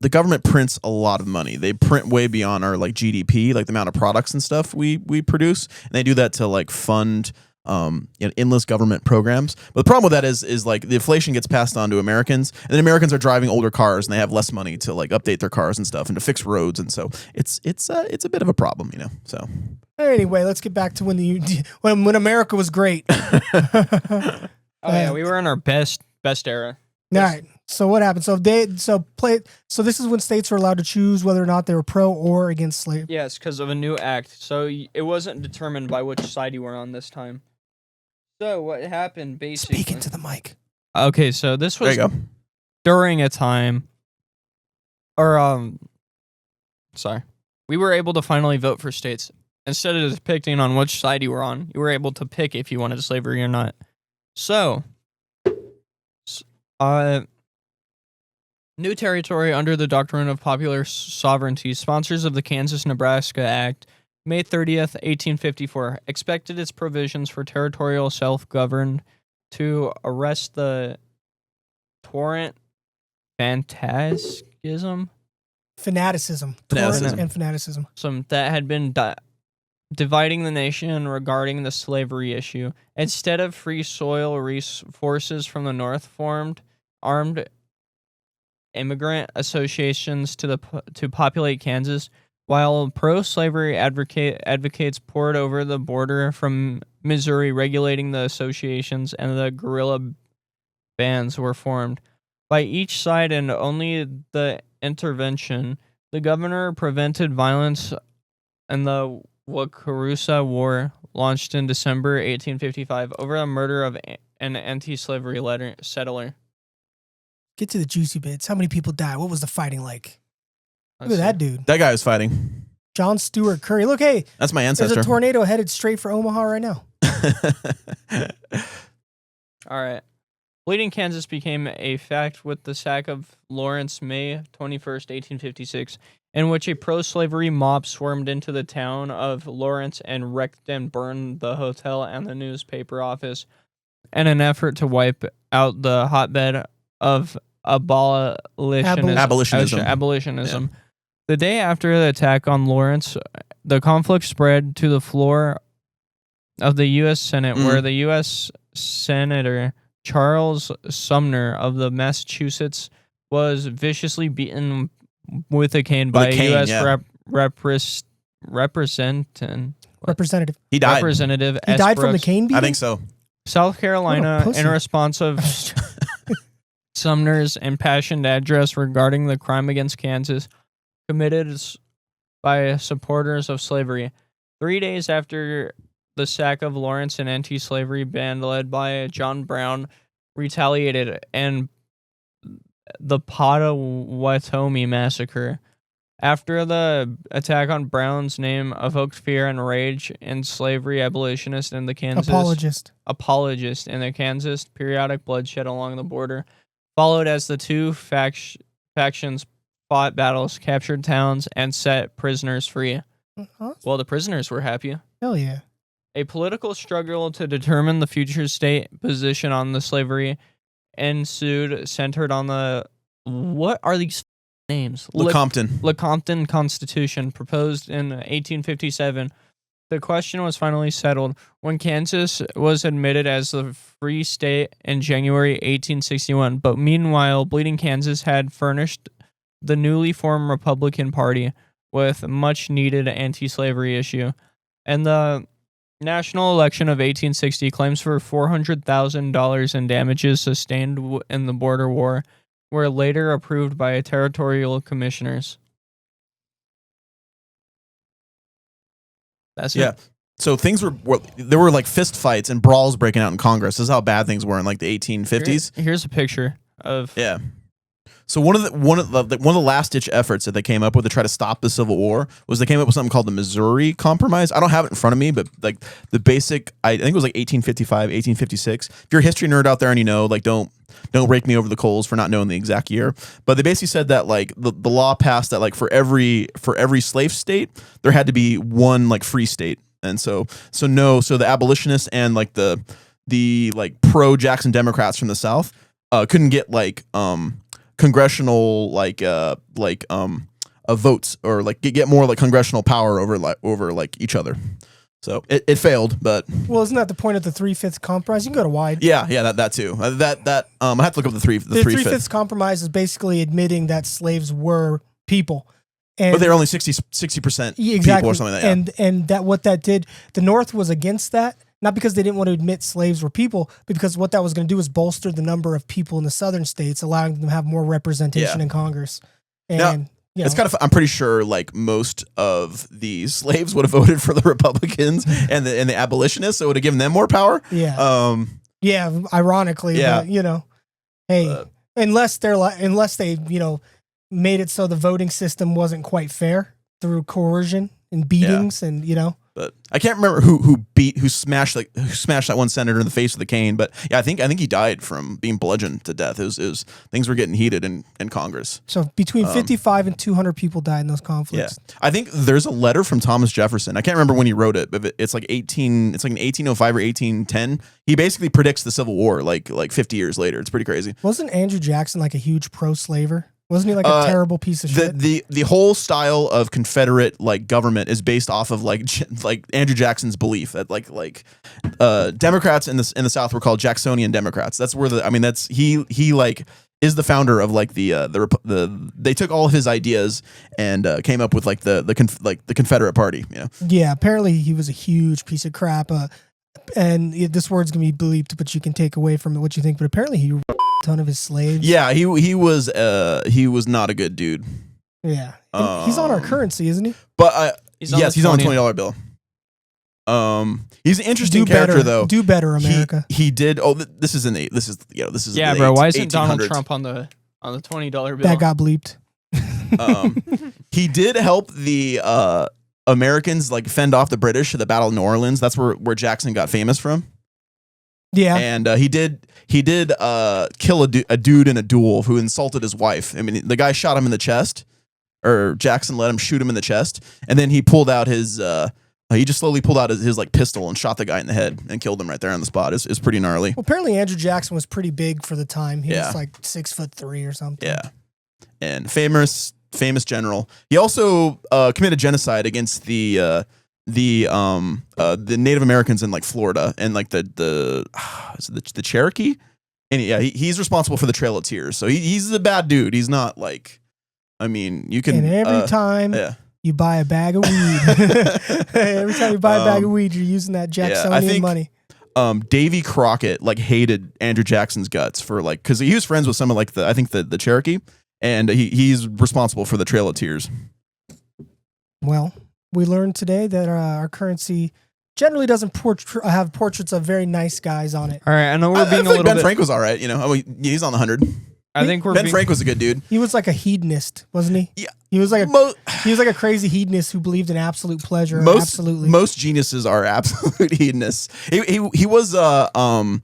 the government prints a lot of money. They print way beyond our like GDP, like the amount of products and stuff we produce. And they do that to like fund endless government programs. But the problem with that is like the inflation gets passed on to Americans, and then Americans are driving older cars and they have less money to like update their cars and stuff and to fix roads. And so it's a bit of a problem, you know. So anyway, let's get back to when America was great. Yeah, we were in our best era. All right. So what happened? So this is when states were allowed to choose whether or not they were pro or against slavery. Yes, because of a new act. So it wasn't determined by which side you were on this time. So what happened basically? Speak into the mic. Okay, so this was there you go. During a time, sorry, we were able to finally vote for states instead of just picking on which side you were on. You were able to pick if you wanted slavery or not. So, new territory under the doctrine of popular sovereignty, sponsors of the Kansas-Nebraska Act, May 30th, 1854, expected its provisions for territorial self-governed to arrest the torrent fanaticism that had been dividing the nation regarding the slavery issue. Instead of free soil forces from the North formed armed immigrant associations to populate Kansas, while pro-slavery advocates poured over the border from Missouri, regulating the associations, and the guerrilla bands were formed. By each side and only the intervention, the governor prevented violence in the Wakarusa War, launched in December 1855 over the murder of an anti-slavery settler. Get to the juicy bits. How many people died? What was the fighting like? Look at that dude. That guy was fighting. John Stewart Curry. Look, hey. That's my ancestor. There's a tornado headed straight for Omaha right now. All right. Bleeding Kansas became a fact with the sack of Lawrence, May 21st, 1856, in which a pro-slavery mob swarmed into the town of Lawrence and wrecked and burned the hotel and the newspaper office in an effort to wipe out the hotbed of abolitionism. Yeah. The day after the attack on Lawrence, the conflict spread to the floor of the U.S. Senate, where the U.S. Senator Charles Sumner of the Massachusetts was viciously beaten with a cane by a U.S. representative. Representative. He died. Representative. He S. died from the Brooks. cane beating? I think so. South What a Carolina, pussy. in response of Sumner's impassioned address regarding the crime against Kansas committed by supporters of slavery. 3 days after the sack of Lawrence, an anti-slavery band led by John Brown retaliated, and the Potawatomi massacre. After the attack on Brown's name evoked fear and rage in slavery abolitionists in the Kansas apologist in the Kansas, periodic bloodshed along the border followed as the two factions fought battles, captured towns, and set prisoners free. Well, the prisoners were happy. Hell yeah. A political struggle to determine the future state position on the slavery ensued, centered on the what are these names? Lecompton Constitution, proposed in 1857. The question was finally settled when Kansas was admitted as a free state in January 1861. But meanwhile, Bleeding Kansas had furnished the newly formed Republican Party with much needed anti-slavery issue. And the national election of 1860 claims for $400,000 in damages sustained in the border war were later approved by territorial commissioners. That's Yeah. it. So things there were like fist fights and brawls breaking out in Congress. This is how bad things were in like the 1850s. Here's a picture of Yeah. So one of the last ditch efforts that they came up with to try to stop the Civil War was they came up with something called the Missouri Compromise. I don't have it in front of me, but like the basic, I think it was like 1855, 1856. If you're a history nerd out there and you know, like don't rake me over the coals for not knowing the exact year. But they basically said that like the law passed that like for every slave state there had to be one like free state, and so the abolitionists and like the like pro Jackson Democrats from the South couldn't get like congressional votes or like get more like congressional power over each other. So it failed, but well, isn't that the point of the 3/5 compromise? You can go to wide. Yeah, that too. I have to look up the 3/5 compromise is basically admitting that slaves were people, and but they're only 60% exactly. people or something like that. Yeah. And that what that did, the North was against that. Not because they didn't want to admit slaves were people, but because what that was going to do is bolster the number of people in the southern states, allowing them to have more representation in Congress. And now, it's kind of, I'm pretty sure like most of the slaves would have voted for the Republicans and the abolitionists, so it would have given them more power. Yeah. Ironically, but, hey, unless they, made it so the voting system wasn't quite fair through coercion and beatings and, But I can't remember who smashed that one senator in the face with a cane. But yeah, I think he died from being bludgeoned to death. It was things were getting heated in Congress. So between 55 and 200 people died in those conflicts. Yeah, I think there's a letter from Thomas Jefferson. I can't remember when he wrote it, but it's like in 1805 or 1810. He basically predicts the Civil War like 50 years later. It's pretty crazy. Wasn't Andrew Jackson like a huge pro-slaver? Wasn't he like a terrible piece of shit? The whole style of Confederate like government is based off of like Andrew Jackson's belief that like Democrats in the South were called Jacksonian Democrats. That's where he like is the founder of like they took all of his ideas and came up with like the Confederate Party. Yeah, apparently he was a huge piece of crap. And this word's gonna be bleeped, but you can take away from it what you think. But apparently he raped a ton of his slaves. Yeah, he was not a good dude. Yeah, he's on our currency, isn't he? But he's on the $20 bill. He's an interesting character though. Do better, America. He did. Oh, this is yeah, bro. Why isn't Donald Trump on the $20 bill? That got bleeped. He did help the Americans like fend off the British at the Battle of New Orleans. That's where Jackson got famous from. Yeah, and he did kill a dude in a duel who insulted his wife. I mean, the guy shot him in the chest, or Jackson let him shoot him in the chest, and then he pulled out his he just slowly pulled out his like pistol and shot the guy in the head and killed him right there on the spot. It's pretty gnarly. Well, apparently Andrew Jackson was pretty big for the time. He was like 6'3" or something. Yeah, and famous general. He also committed genocide against the Native Americans in like Florida and like the Cherokee. And yeah, he's responsible for the Trail of Tears. So he's a bad dude. He's not like, I mean, you can and every time you buy a bag of weed. Every time you buy a bag of weed, you're using that Jacksonian money. Davy Crockett like hated Andrew Jackson's guts for like because he was friends with some of like the Cherokee, and he's responsible for the Trail of Tears. Well, we learned today that our currency generally doesn't have portraits of very nice guys on it. All right, I know we're being a little Ben bit. Frank was all right, you know. He's on the 100. I think Ben Frank was a good dude. He was like a hedonist, wasn't he? Yeah, he was like a crazy hedonist who believed in absolute pleasure. Most geniuses are absolute hedonists. He was a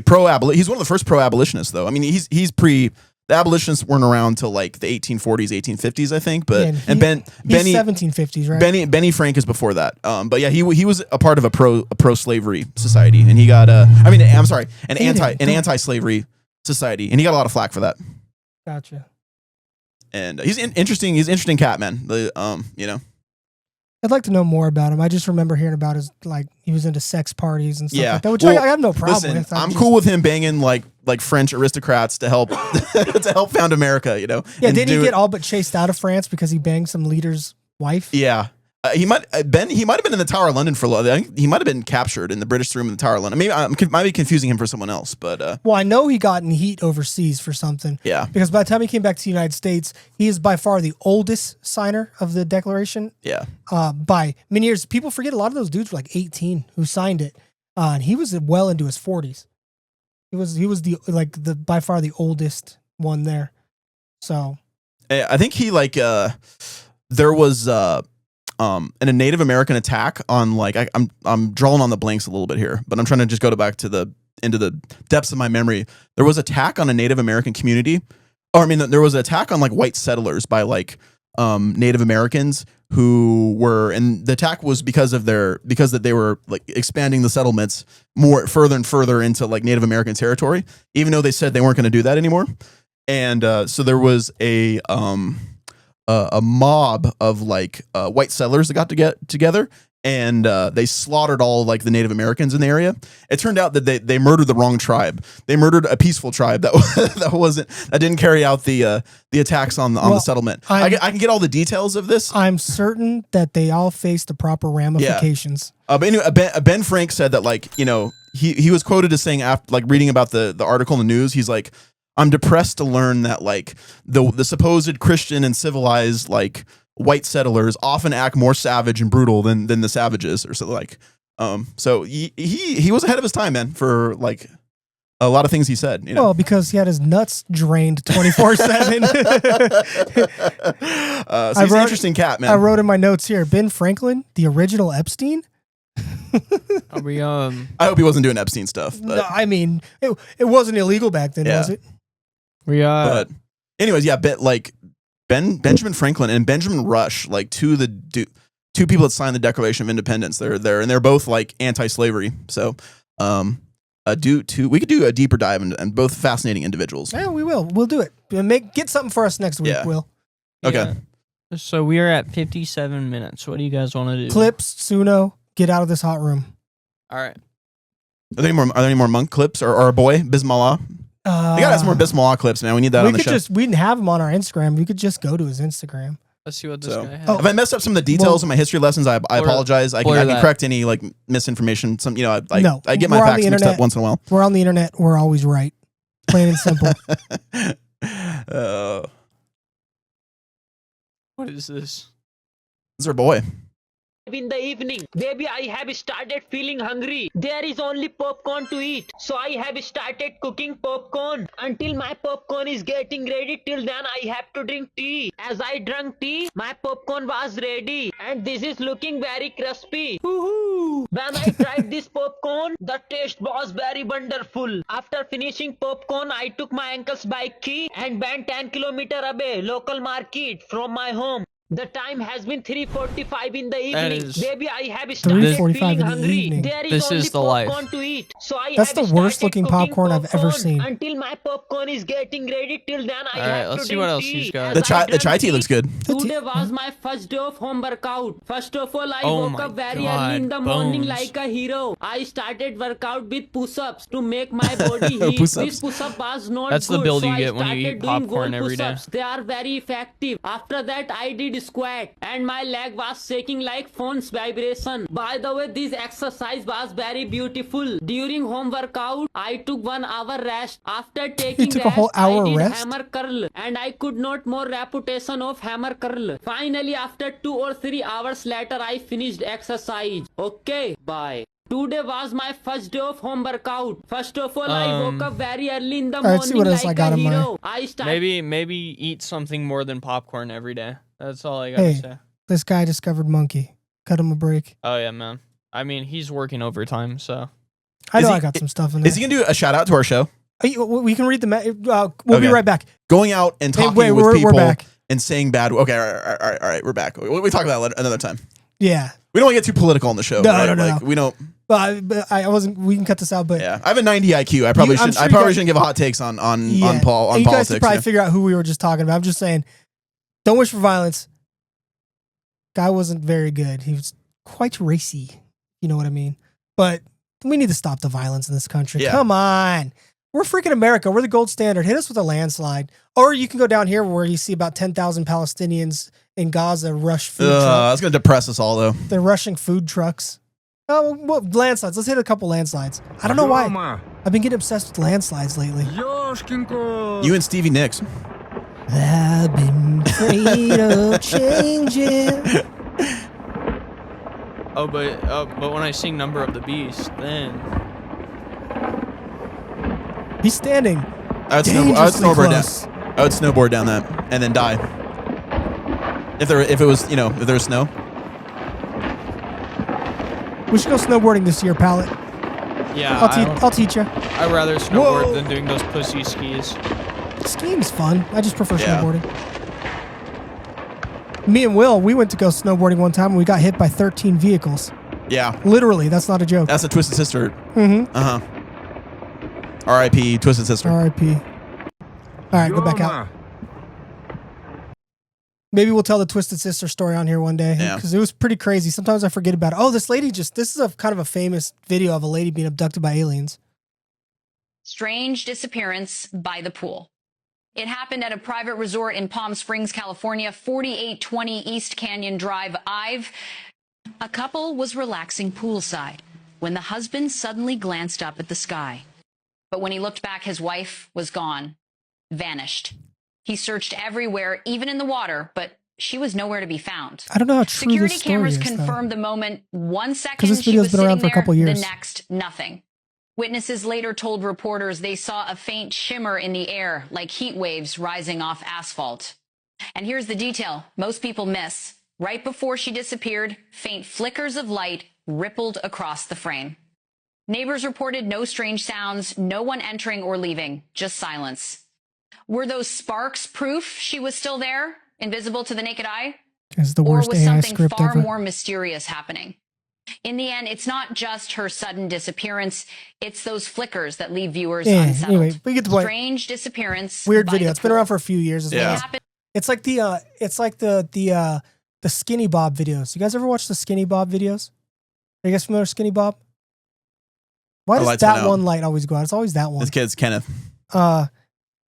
pro-abolition. He's one of the first pro-abolitionists, though. I mean, he's pre. The abolitionists weren't around till like the 1840s, 1850s, I think. But he's 1750s, right? Benny Frank is before that. But yeah, he was a part of a pro-slavery society, and he got an anti-slavery society, and he got a lot of flack for that. Gotcha. And he's interesting. He's an interesting cat, man. You know. I'd like to know more about him. I just remember hearing about his he was into sex parties and stuff like that, which well, I have no problem with. I'm cool with him banging like French aristocrats to help found America, you know. Yeah, didn't he get all but chased out of France because he banged some leader's wife? Yeah. He might have been in the Tower of London for a little. I think he might have been captured in the British room in the Tower of London. Maybe I might be confusing him for someone else, but well, I know he got in heat overseas for something. Yeah, because by the time he came back to the United States, he is by far the oldest signer of the Declaration. Yeah, by many years. People forget a lot of those dudes were like 18 who signed it, and he was well into his 40s. He was the by far the oldest one there. So, I think he there was and a Native American attack on I'm drawing on the blanks a little bit here, but I'm trying to just go back into the depths of my memory. There was attack on a Native American community, or I mean, there was an attack on like white settlers by Native Americans who were, and the attack was because that they were like expanding the settlements more further and further into like Native American territory, even though they said they weren't going to do that anymore. And so there was a mob of white settlers that got to get together, and they slaughtered all like the Native Americans in the area. It turned out that they murdered the wrong tribe. They murdered a peaceful tribe that didn't carry out the attacks on the settlement. I can get all the details of this. I'm certain that they all face the proper ramifications. Yeah. But anyway, Ben Frank said that he was quoted as saying after reading about the article in the news, he's like, I'm depressed to learn that the supposed Christian and civilized white settlers often act more savage and brutal than the savages or so so he was ahead of his time, man, for a lot of things he said. You know? Well, because he had his nuts drained 24/7. So he's an interesting cat, man. I wrote in my notes here, Ben Franklin, the original Epstein. I hope he wasn't doing Epstein stuff. But. No, I mean it wasn't illegal back then, was it? But anyways, yeah, Benjamin Franklin and Benjamin Rush, two people that signed the Declaration of Independence. They're both anti-slavery. So, we could do a deeper dive and both fascinating individuals. Yeah, we will. We'll do it. Get something for us next week, Will. Okay. Yeah. So we are at 57 minutes. What do you guys want to do? Clips, Suno, get out of this hot room. All right. Are there any more monk clips or our boy Bismillah? We gotta have some more Bismillah clips, man. We need that on the show. We didn't have him on our Instagram. We could just go to his Instagram. Let's see what this guy has. If I messed up some of the details in my history lessons, I apologize. I can correct any misinformation. I get my facts mixed up once in a while. We're on the internet. We're always right. Plain and simple. What is this? This is our boy. In the evening, baby, I have started feeling hungry. There is only popcorn to eat, so I have started cooking popcorn. Until my popcorn is getting ready, till then I have to drink tea. As I drank tea, my popcorn was ready, and this is looking very crispy. Woohoo! When I tried this popcorn, the taste was very wonderful. After finishing popcorn, I took my uncle's bike key and went 10 kilometers away, local market from my home. The time has been 3:45 in the evening. Baby, I have started feeling hungry. There is only popcorn to eat, So I That's have the worst started looking cooking popcorn I've ever seen. Until my popcorn is getting ready, till then I All right, have let's to see what drink else tea. she's got. As The I chai drank tea looks good. Today was my first day of home workout. First of all, I Oh woke my up very God, early in the morning bones. like a hero. I started workout with push-ups to make my body heat. Push-ups. This push-up was not That's good, the build so you I get when you started eat doing popcorn goal every day. push-ups. They are very effective. After that, I did squat and my leg was shaking like phone's vibration. By the way, this exercise was very beautiful. During home workout, I took 1 hour rest. After taking took a rest, whole hour I did rest? hammer curl and I could not more reputation of hammer curl. Finally, after 2 or 3 hours later, I finished exercise. Okay, bye. Today was my first day of home workout. First of all, I woke up very early in the Alright, see morning what else I like got a on my- hero. I started Maybe eat something more than popcorn every day. That's all I gotta Hey, say. this guy discovered monkey. Cut him a break. Oh yeah, man. I mean, he's working overtime, so. I Is know he- I got some stuff in there. Is he gonna do a shout out to our show? We can read the. We'll be Okay. right back. Going out and Hey, talking wait, with we're people back. and saying bad. Okay, all right, we're back. We talk about that another time. Yeah. We don't want to get too political on the show. No, right? no. Like, we don't. But I wasn't. We can cut this out. But Yeah, I have a 90 IQ. I probably I'm should. sure I you probably guys- shouldn't give hot takes on Paul and on you guys politics. could probably figure out who we were just talking about. I'm just saying, don't wish for violence. Guy wasn't very good. He was quite racy. You know what I mean? But we need to stop the violence in this country. Yeah. Come on. We're freaking America. We're the gold standard. Hit us with a landslide. Or you can go down here where you see about 10,000 Palestinians in Gaza rush food trucks. That's gonna depress us all, though. They're rushing food trucks. Oh, well, landslides. Let's hit a couple landslides. I don't know why. I've been getting obsessed with landslides lately. You and Stevie Nicks. I've been afraid of changing. Oh, but when I sing "Number of the Beast," then He's standing. I would dangerously snowboard close. down. I would snowboard down that and then die. If it was if there was snow. We should go snowboarding this year, Pallet. yeah, I'll teach you. I'd rather snowboard Whoa. than doing those pussy skis. Skiing's fun. I just prefer Yeah. snowboarding. Me and Will, we went to go snowboarding one time and we got hit by 13 vehicles. Yeah, Literally, that's not a joke. that's a Twisted Sister. Mm-hmm. R.I.P. Twisted Sister. R.I.P. All right, go back out. Maybe we'll tell the Twisted Sister story on here one day Yeah. because it was pretty crazy. Sometimes I forget about it. Oh, this is a kind of a famous video of a lady being abducted by aliens. Strange disappearance by the pool. It happened at a private resort in Palm Springs, California, 4820 East Canyon Drive, Ive. A couple was relaxing poolside when the husband suddenly glanced up at the sky. But when he looked back, his wife was gone, vanished. He searched everywhere, even in the water, but she was nowhere to be found. I don't know how true Security this story cameras is, though. confirmed the moment. 1 second 'Cause this she video's was been around sitting for a couple there, years. the next, nothing. Witnesses later told reporters they saw a faint shimmer in the air, like heat waves rising off asphalt. And here's the detail most people miss. Right before she disappeared, faint flickers of light rippled across the frame. Neighbors reported no strange sounds, no one entering or leaving, just silence. Were those sparks proof she was still there, invisible to the naked eye? It's the Or worst was AI something script far ever. more mysterious happening? In the end, it's not just her sudden disappearance, it's those flickers that leave viewers unsettled. Anyway, we get the point. Strange disappearance. Weird by video. the It's been pool. around for a few years as Yeah. well. It's like the Skinny Bob videos. You guys ever watch the Skinny Bob videos? Are you guys familiar with Skinny Bob? Why The does lights went that out. one light always go out? It's always that one. This kid's Kenneth.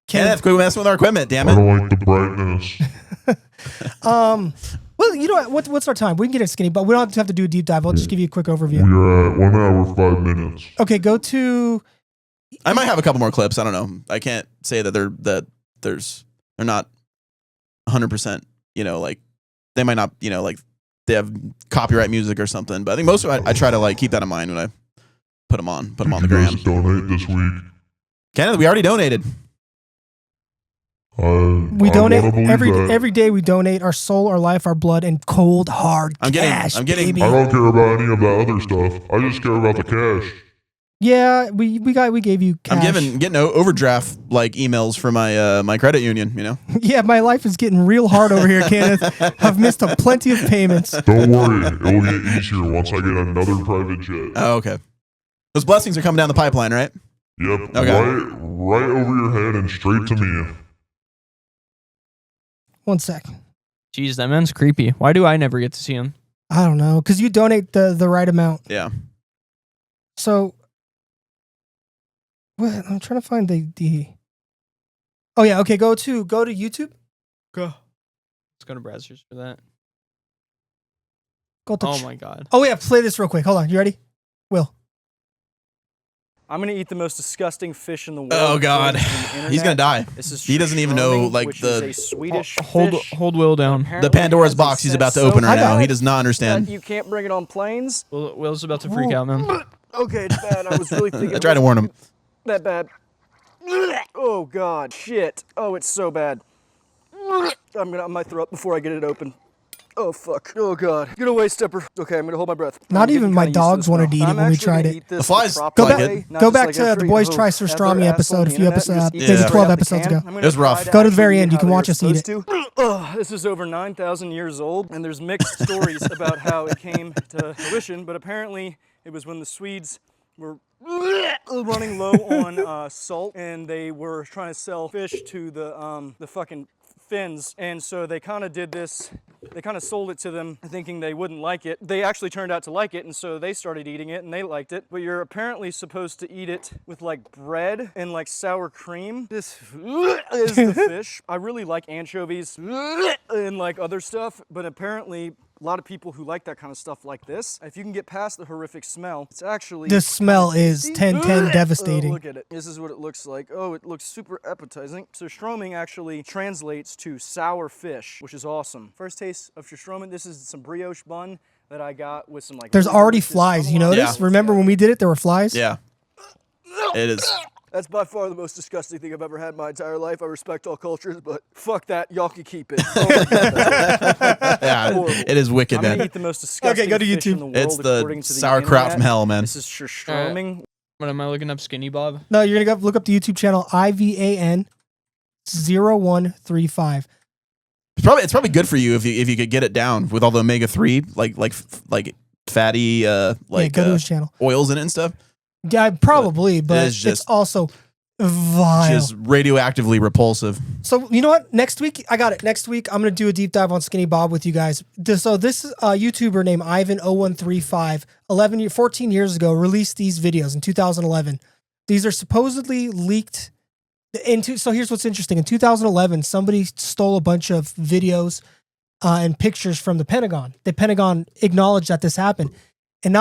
Kenneth, quit messing with our equipment, damn it. I don't like the brightness. well, you know what's our time? We can get a Skinny Bob. We don't have to do a deep dive. I'll just give you a quick overview. We are at 1 hour, 5 minutes. Okay, go to. I might have a couple more clips. I don't know. I can't say that they're not 100%. Like they might not. Like they have copyright music or something. But I think most of it, I try to like keep that in mind when I put them on the gram. Donate this week. Kenneth, we already donated. We I donate wanna believe that. every day. We donate our soul, our life, our blood, and cold hard cash. baby. I don't care about any of that other stuff. I just care about the cash. Yeah, we gave you cash. I'm getting overdraft like emails for my my credit union. Yeah, my life is getting real hard over here, Kenneth. I've missed plenty of payments. Don't worry, it will get easier once I get another private jet. Oh, okay. Those blessings are coming down the pipeline, right? Yep. Okay. Right over your head and straight to me. 1 sec. Jeez, that man's creepy. Why do I never get to see him? I don't know, because you donate the right amount. Yeah. So, what? I'm trying to find the. Oh yeah, okay. Go to YouTube. Go. Let's go to browsers for that. Go to. Oh my god. Oh yeah, play this real quick. Hold on, you ready? Will. I'm gonna eat the most disgusting fish in the world. Oh god, he's gonna die. He doesn't even know like the Swedish hold Will down. The Pandora's box he's about to open right now. He does not understand. You can't bring it on planes. Will's about to freak out, man. Okay, it's bad. I was really thinking. I tried to warn him. That bad. Oh god, shit. Oh, it's so bad. I might throw up before I get it open. Oh fuck. Oh god. Get away, Stepper. Okay, I'm gonna hold my breath. Not even my dogs wanted to eat it when we tried it. The flies Go back to the Boys Try Surstrami episode a few episodes, maybe 12 episodes ago. It was rough. Go to the very end. You can watch us eat it. This is over 9,000 years old, and there's mixed stories about how it came to fruition, but apparently it was when the Swedes were running low on salt, and they were trying to sell fish to the fucking Finns, and so they kind of did this. They kind of sold it to them thinking they wouldn't like it. They actually turned out to like it, and so they started eating it, and they liked it. But you're apparently supposed to eat it with like bread and like sour cream. This is the fish. I really like anchovies and like other stuff, but apparently a lot of people who like that kind of stuff like this. If you can get past the horrific smell, it's actually... The smell is 10/10 devastating. Oh, look at it. This is what it looks like. Oh, it looks super appetizing. So stroming actually translates to sour fish, which is awesome. First taste of stroming. This is some brioche bun that I got with some like... There's already flies. You notice? Yeah. Remember when we did it, there were flies? Yeah. It is. That's by far the most disgusting thing I've ever had in my entire life. I respect all cultures, but fuck that. Y'all can keep it. Oh my God. Yeah, it is wicked, I'm gonna man. eat the most disgusting go to fish in YouTube. the world, It's the according to sauerkraut internet. from hell, man. This is stroming. What am I looking up? Skinny Bob? No, you're going to go look up the YouTube channel IVAN 0135. It's probably good for you if you could get it down with all the omega-3 like fatty Go to his channel. oils in it and stuff. Yeah, probably, but it's also vile. Just radioactively repulsive. So you know what? Next week, I got it. Next week, I'm going to do a deep dive on Skinny Bob with you guys. So this YouTuber named Ivan0135, 14 years ago, released these videos in 2011. These are supposedly leaked. So here's what's interesting. In 2011, somebody stole a bunch of videos and pictures from the Pentagon. The Pentagon acknowledged that this happened. And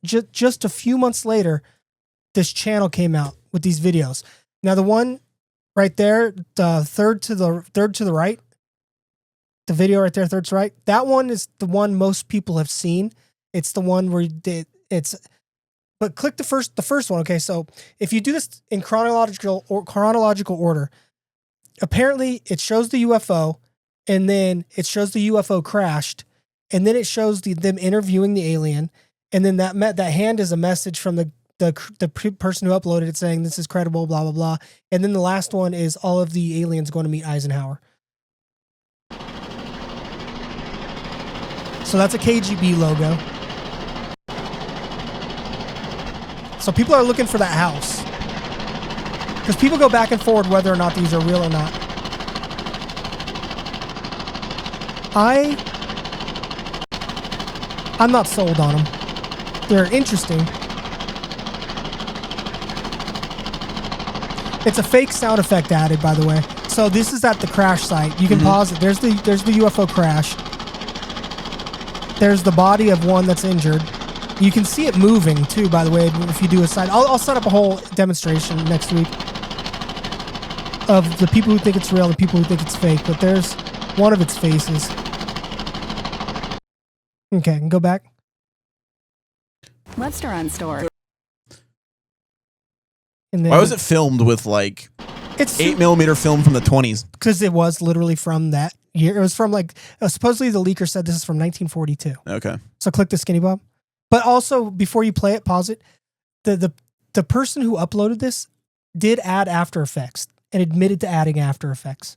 just a few months later, this channel came out with these videos. Now the one right there, the third to the right, the video right there, third to right, that one is the one most people have seen. It's the one where but click the first one. Okay, so if you do this in chronological order, apparently it shows the UFO, and then it shows the UFO crashed, and then it shows them interviewing the alien, and then that hand is a message from the person who uploaded it saying this is credible, blah blah blah, and then the last one is all of the aliens going to meet Eisenhower. So that's a KGB logo. So people are looking for that house. Because people go back and forward whether or not these are real or not. I'm not sold on them. They're interesting. It's a fake sound effect added, by the way. So this is at the crash site. You can pause it. There's the UFO crash. There's the body of one that's injured. You can see it moving too, by the way, if you do a side. I'll set up a whole demonstration next week of the people who think it's real and people who think it's fake, but there's one of its faces. Okay, go back. Restaurant store. And then, Why was it filmed with like it's 8mm film from the 20s? Because it was literally from that year. It was from supposedly the leaker said this is from 1942. Okay. So click the Skinny Bob. But also, before you play it, pause it. The person who uploaded this did add After Effects and admitted to adding After Effects.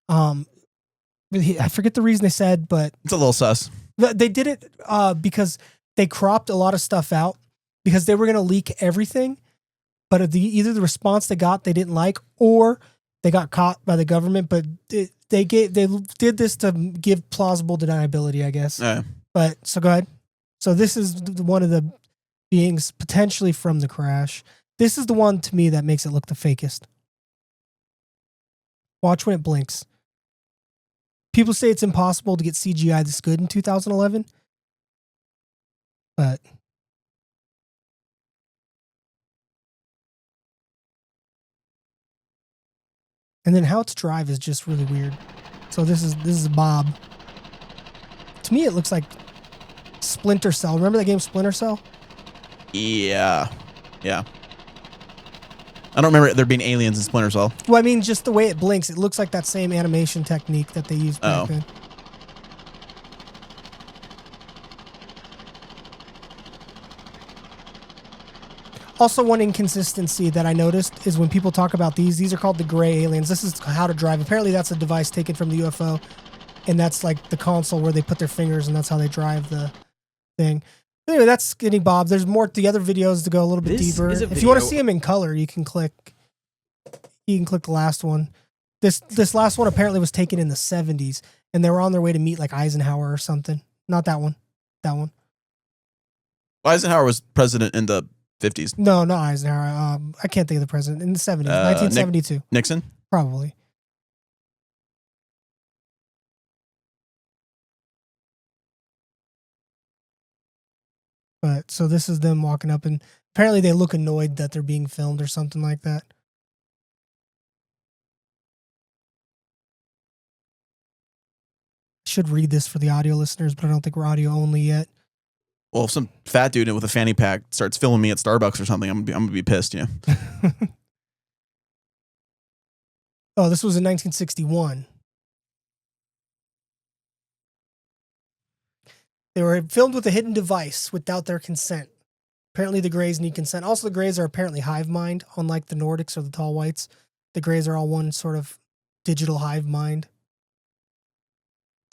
I forget the reason they said, but It's a little sus. they did it because they cropped a lot of stuff out because they were going to leak everything, but either the response they got they didn't like, or they got caught by the government. But they did this to give plausible deniability, I guess. But so go ahead. So this is one of the beings potentially from the crash. This is the one to me that makes it look the fakest. Watch when it blinks. People say it's impossible to get CGI this good in 2011, but and then how it's drive is just really weird. So this is Bob. To me, it looks like Splinter Cell. Remember that game Splinter Cell? Yeah. I don't remember there being aliens in Splinter Cell. Well, I mean, just the way it blinks, it looks like that same animation technique that they used back then. Also, one inconsistency that I noticed is when people talk about these are called the gray aliens. This is how to drive. Apparently, that's a device taken from the UFO, and that's like the console where they put their fingers, and that's how they drive the thing. Anyway, that's Skinny Bob. There's more. The other videos to go a little bit deeper. If you want to see him in color, you can click the last one. This last one apparently was taken in the 70s, and they were on their way to meet like Eisenhower or something. Not that one. That one. Eisenhower was president in the 50s. No, not Eisenhower. I can't think of the president in the 70s. 1972. Nixon? Probably. But so this is them walking up, and apparently they look annoyed that they're being filmed or something like that. Should read this for the audio listeners, but I don't think we're audio only yet. Well, if some fat dude with a fanny pack starts filming me at Starbucks or something, I'm gonna be pissed, yeah. Oh, this was in 1961. They were filmed with a hidden device without their consent. Apparently the Greys need consent. Also, the Greys are apparently hive mind, unlike the Nordics or the Tall Whites. The Greys are all one sort of digital hive mind.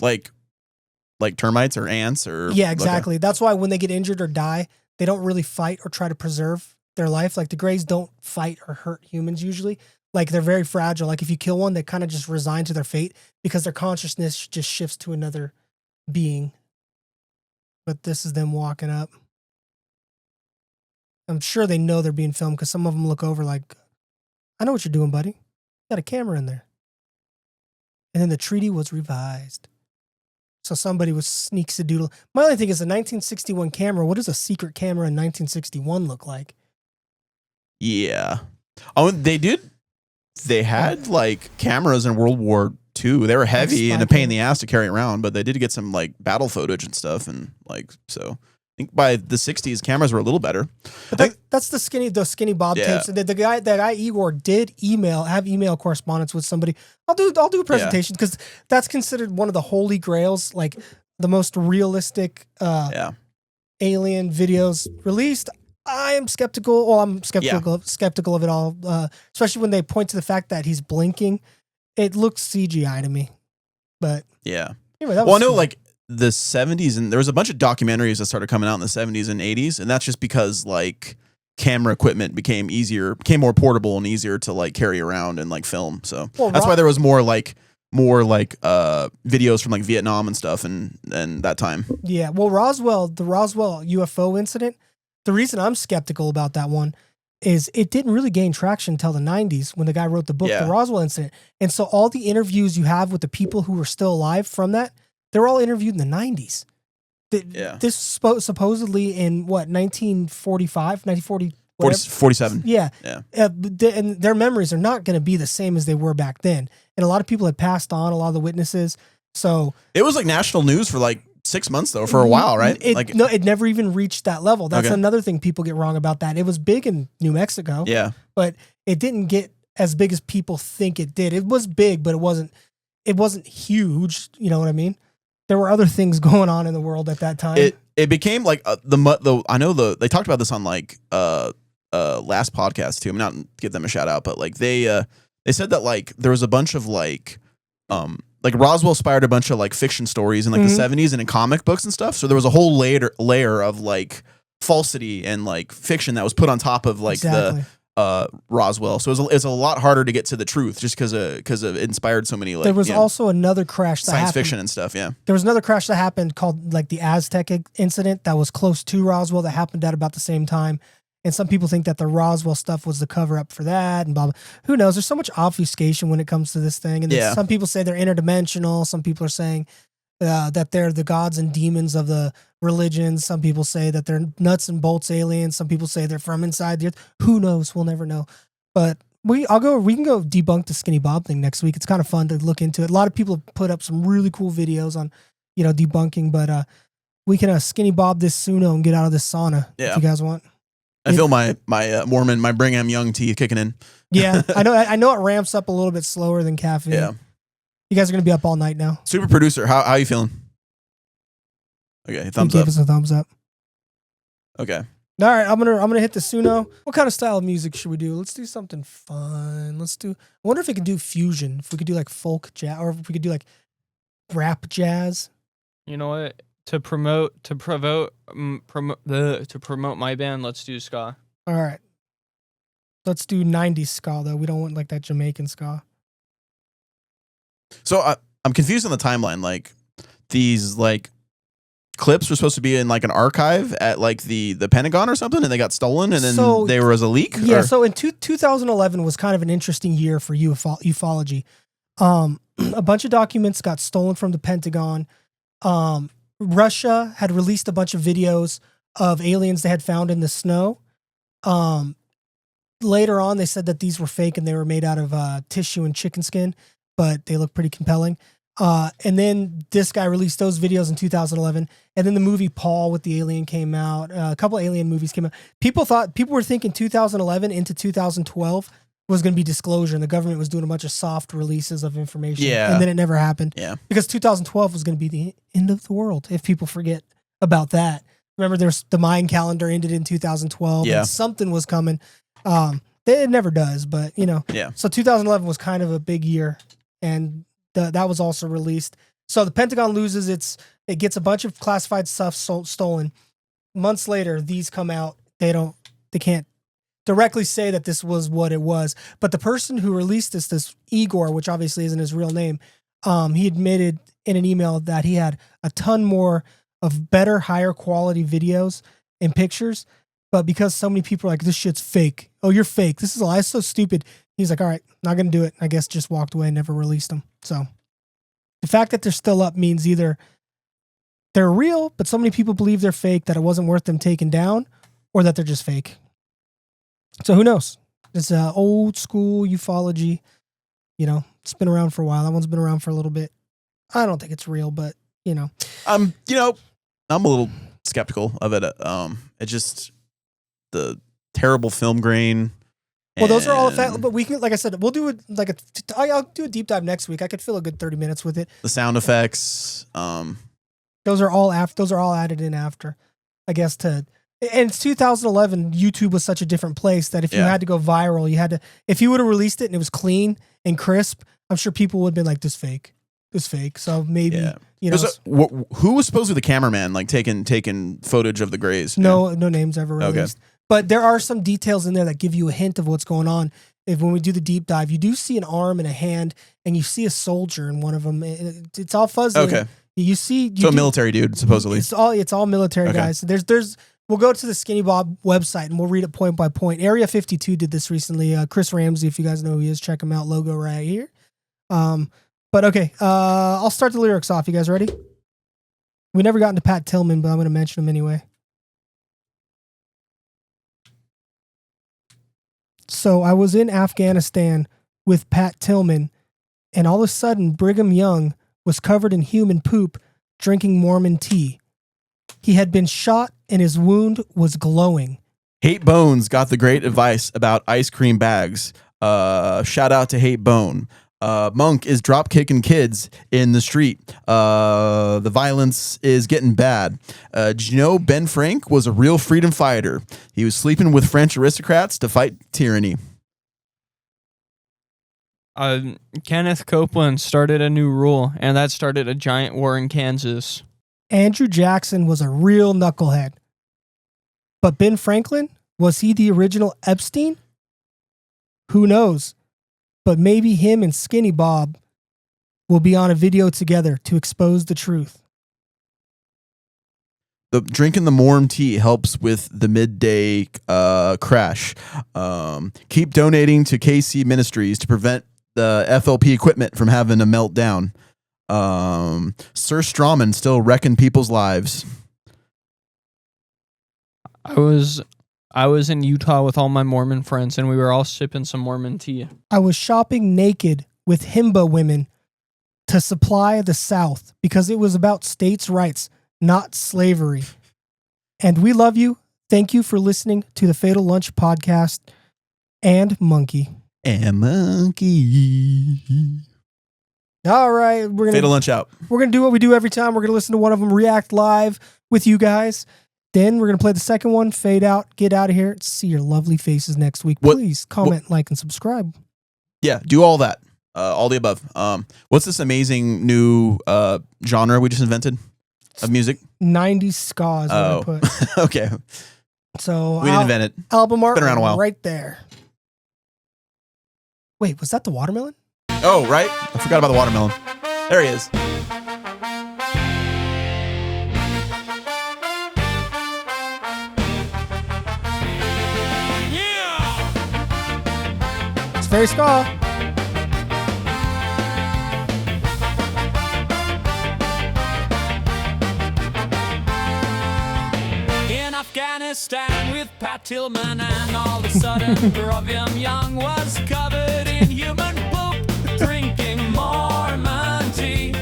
Like termites or ants or... Yeah, exactly. That's why when they get injured or die, they don't really fight or try to preserve their life. Like the Greys don't fight or hurt humans usually. Like they're very fragile. Like if you kill one, they kind of just resign to their fate because their consciousness just shifts to another being. But this is them walking up. I'm sure they know they're being filmed because some of them look over like, I know what you're doing, buddy. Got a camera in there. And then the treaty was revised. So somebody was sneaks a doodle. My only thing is a 1961 camera. What does a secret camera in 1961 look like? Yeah. Oh, they did. They had like cameras in World War II. They were heavy and a pain in the ass to carry around, but they did get some like battle footage and stuff. And like, so I think by the 60s, cameras were a little better. But that's the skinny Bob tapes. The guy Igor did have email correspondence with somebody. I'll do a presentation because that's considered one of the holy grails, like the most realistic alien videos released. I am skeptical. Well, I'm skeptical of it all, especially when they point to the fact that he's blinking. It looks CGI to me, but yeah. Anyway, that well, was I know like the 70s, and there was a bunch of documentaries that started coming out in the 70s and 80s, and that's just because like camera equipment became more portable and easier to like carry around and like film. So that's why there was more videos from like Vietnam and stuff and that time. Yeah. Well, the Roswell UFO incident, the reason I'm skeptical about that one is it didn't really gain traction until the 90s when the guy wrote the book, The Roswell Incident. And so all the interviews you have with the people who were still alive from that, they were all interviewed in the 90s. This supposedly in what, 1945, 1940, 47. Yeah. And their memories are not going to be the same as they were back then. And a lot of people had passed on, a lot of the witnesses. So it was like national news for like 6 months though, for a while, right? It never even reached that level. That's another thing people get wrong about that. It was big in New Mexico. Yeah. But it didn't get as big as people think it did. It was big, but it wasn't huge. You know what I mean? There were other things going on in the world at that time. It became like they talked about this on like last podcast too. I'm not to give them a shout out, but like they said that like there was a bunch of like Roswell inspired a bunch of like fiction stories in like the 70s and in comic books and stuff. So there was a whole layer of like falsity and like fiction that was put on top of like Exactly. the Roswell. So it's a lot harder to get to the truth just because it inspired so many like There was also another crash that science happened. fiction and stuff. Yeah. There was another crash that happened called like the Aztec incident that was close to Roswell that happened at about the same time. And some people think that the Roswell stuff was the cover up for that and blah, blah. Who knows? There's so much obfuscation when it comes to this thing. And then some people say they're interdimensional. Some people are saying that they're the gods and demons of the religions. Some people say that they're nuts and bolts aliens. Some people say they're from inside the earth. Who knows? We'll never know. But we can go debunk the Skinny Bob thing next week. It's kind of fun to look into it. A lot of people have put up some really cool videos on, debunking, but we can Skinny Bob this Suno and get out of this sauna if you guys want. I feel my Mormon, my Brigham Young teeth kicking in. Yeah, I know it ramps up a little bit slower than caffeine. Yeah. You guys are going to be up all night now. Super producer, how are you feeling? Okay, thumbs up. Give us a thumbs up. Okay. All right, I'm gonna hit the Suno. What kind of style of music should we do? Let's do something fun. I wonder if we can do fusion. If we could do like folk jazz, or if we could do like rap jazz. You know what? To promote my band, let's do ska. All right. Let's do 90s ska though. We don't want like that Jamaican ska. So I'm confused on the timeline. Like these like clips were supposed to be in like an archive at like the Pentagon or something, and they got stolen, and then they were as a leak. Yeah. So in 2011 was kind of an interesting year for ufology. A bunch of documents got stolen from the Pentagon. Russia had released a bunch of videos of aliens they had found in the snow. Later on, they said that these were fake and they were made out of tissue and chicken skin, but they look pretty compelling. And then this guy released those videos in 2011. And then the movie Paul with the alien came out. A couple alien movies came out. People were thinking 2011 into 2012 was going to be disclosure, and the government was doing a bunch of soft releases of information. Yeah. And then it never happened. Yeah. Because 2012 was going to be the end of the world, if people forget about that. Remember, there's the Mayan calendar ended in 2012. Yeah. And something was coming. It never does, but Yeah. So 2011 was kind of a big year, and that was also released. So the Pentagon loses it gets a bunch of classified stuff stolen. Months later, these come out. They can't directly say that this was what it was, but the person who released this Igor, which obviously isn't his real name, he admitted in an email that he had a ton more of better, higher quality videos and pictures, but because so many people are like, this shit's fake. Oh, you're fake. This is a lie. It's so stupid. He's like, all right, not going to do it. I guess just walked away and never released them. So the fact that they're still up means either they're real, but so many people believe they're fake that it wasn't worth them taking down, or that they're just fake. So who knows? It's old school ufology. It's been around for a while. That one's been around for a little bit. I don't think it's real, but I'm a little skeptical of it. It's just the terrible film grain. Well, those are all effects, but we can, like I said, we'll do it I'll do a deep dive next week. I could fill a good 30 minutes with it. The sound effects. Those are all added in after, I guess, and it's 2011. YouTube was such a different place that if you had to go viral, if you would have released it and it was clean and crisp, I'm sure people would have been like, this fake. So maybe, who was supposed to be the cameraman, like taking footage of the grays? No names ever released. Okay. But there are some details in there that give you a hint of what's going on. When we do the deep dive, you do see an arm and a hand, and you see a soldier in one of them. It's all fuzzy. Okay. A military dude, supposedly. It's all military guys. We'll go to the Skinny Bob website and we'll read it point by point. Area 52 did this recently. Chris Ramsey, if you guys know who he is, check him out. Logo right here. But okay, I'll start the lyrics off. You guys ready? We never got into Pat Tillman, but I'm going to mention him anyway. So I was in Afghanistan with Pat Tillman, and all of a sudden Brigham Young was covered in human poop, drinking Mormon tea. He had been shot and his wound was glowing. Hate Bones got the great advice about ice cream bags. Shout out to Hate Bone. Monk is drop kicking kids in the street. The violence is getting bad. Did you know Ben Frank was a real freedom fighter? He was sleeping with French aristocrats to fight tyranny. Kenneth Copeland started a new rule, and that started a giant war in Kansas. Andrew Jackson was a real knucklehead. But Ben Franklin, was he the original Epstein? Who knows? But maybe him and Skinny Bob will be on a video together to expose the truth. The drinking the warm tea helps with the midday crash. Keep donating to KC Ministries to prevent the FLP equipment from having a meltdown. Sir Strawman still wrecking people's lives. I was in Utah with all my Mormon friends, and we were all sipping some Mormon tea. I was shopping naked with Himba women to supply the South because it was about states' rights, not slavery. And we love you. Thank you for listening to the Fatal Lunch podcast and Monkey. And Monkey. All right. We're gonna Fatal Lunch out. We're going to do what we do every time. We're going to listen to one of them react live with you guys. Then we're going to play the second one, fade out, get out of here, see your lovely faces next week. Please comment, like, and subscribe. Yeah, do all that. All the above. What's this amazing new genre we just invented of music? 90s ska is what I put. Okay. So we didn't invent it. Album art been around a while. right there. Wait, was that the watermelon? Oh, right. I forgot about the watermelon. There he is. It's very ska. In Afghanistan with Pat Tillman, and all of a sudden Brigham Young was covered in human poop, drinking Mormon tea.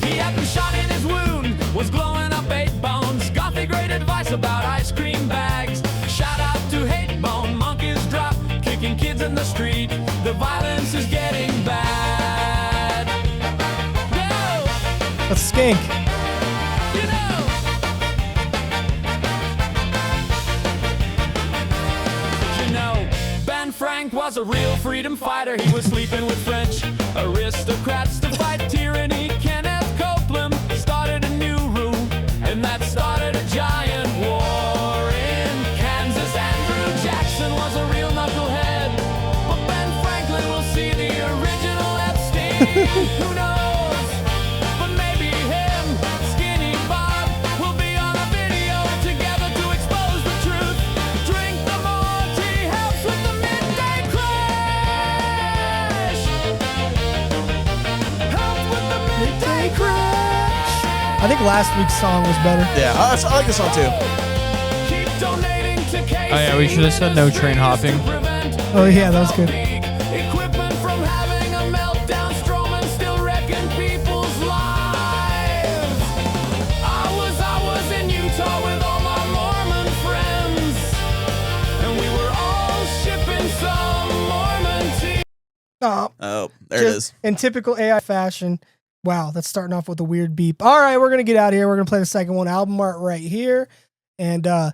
He had been shot in his wound, was glowing up 8 bones. Got the great advice about ice cream bags. Shout out to Hate Bone, monkeys drop, kicking kids in the street. The violence is getting bad. No! Let's skink. Frank was a real freedom fighter. He was sleeping with French aristocrats to fight tyranny. Kenneth Copeland started a new rule, and that started a giant war in Kansas. Andrew Jackson was a real knucklehead, but Ben Franklin will see the original Epstein. Who knows? But maybe him, Skinny Bob, will be on a video together to expose the truth. Drink the more tea helps with the midday crash. Helps with the midday crash. I think last week's song was better. Yeah, I like this song too. Keep donating to KC. Oh yeah, we should have said no train hopping. Oh yeah, that was good. Equipment from having a meltdown, Strowman still wrecking people's lives. I was in Utah with all my Mormon friends, and we were all shipping some Mormon tea. Oh, there it is. In typical AI fashion. Wow, that's starting off with a weird beep. All right, we're going to get out of here. We're going to play the second one, album art right here. And is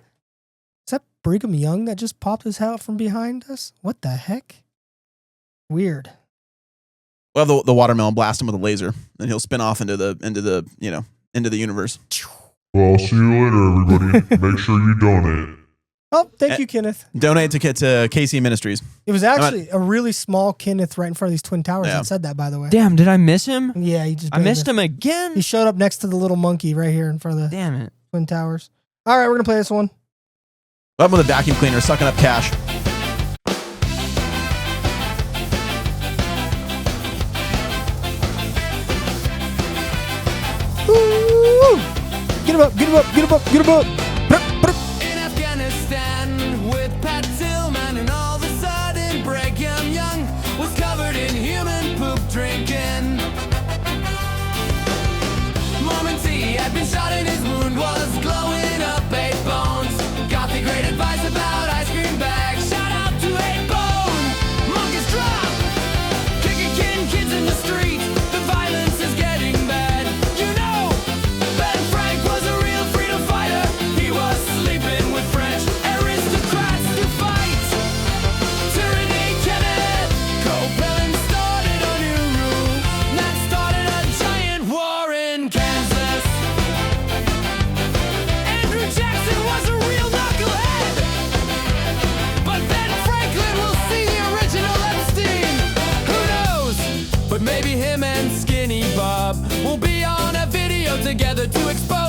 that Brigham Young that just popped his head out from behind us? What the heck? Weird. We'll have the watermelon blast him with a laser, and he'll spin off into the universe. Well, I'll see you later, everybody. Make sure you donate. Oh, thank you, Kenneth. Donate to KC Ministries. It was actually a really small Kenneth right in front of these Twin Towers that said that, by the way. Damn, did I miss him? Yeah, he just I missed him again. He showed up next to the little monkey right here in front of the Damn it. Twin Towers. All right, we're going to play this one. I'm with a vacuum cleaner sucking up cash. Ooh, get him up, get him up, get him up, get him up. In Afghanistan with Pat Tillman, and all of a sudden Brigham Young was covered in human poop drinking. Mormon tea had been shot in his wound, was glowing up 8 bones. Got the great advice about ice cream bags. Shout out to 8 Bone, monkeys drop, kicking kids in the street. The violence is getting bad. You know, Ben Frank was a real freedom fighter. He Maybe him and Skinny Bob will be on a video together to expose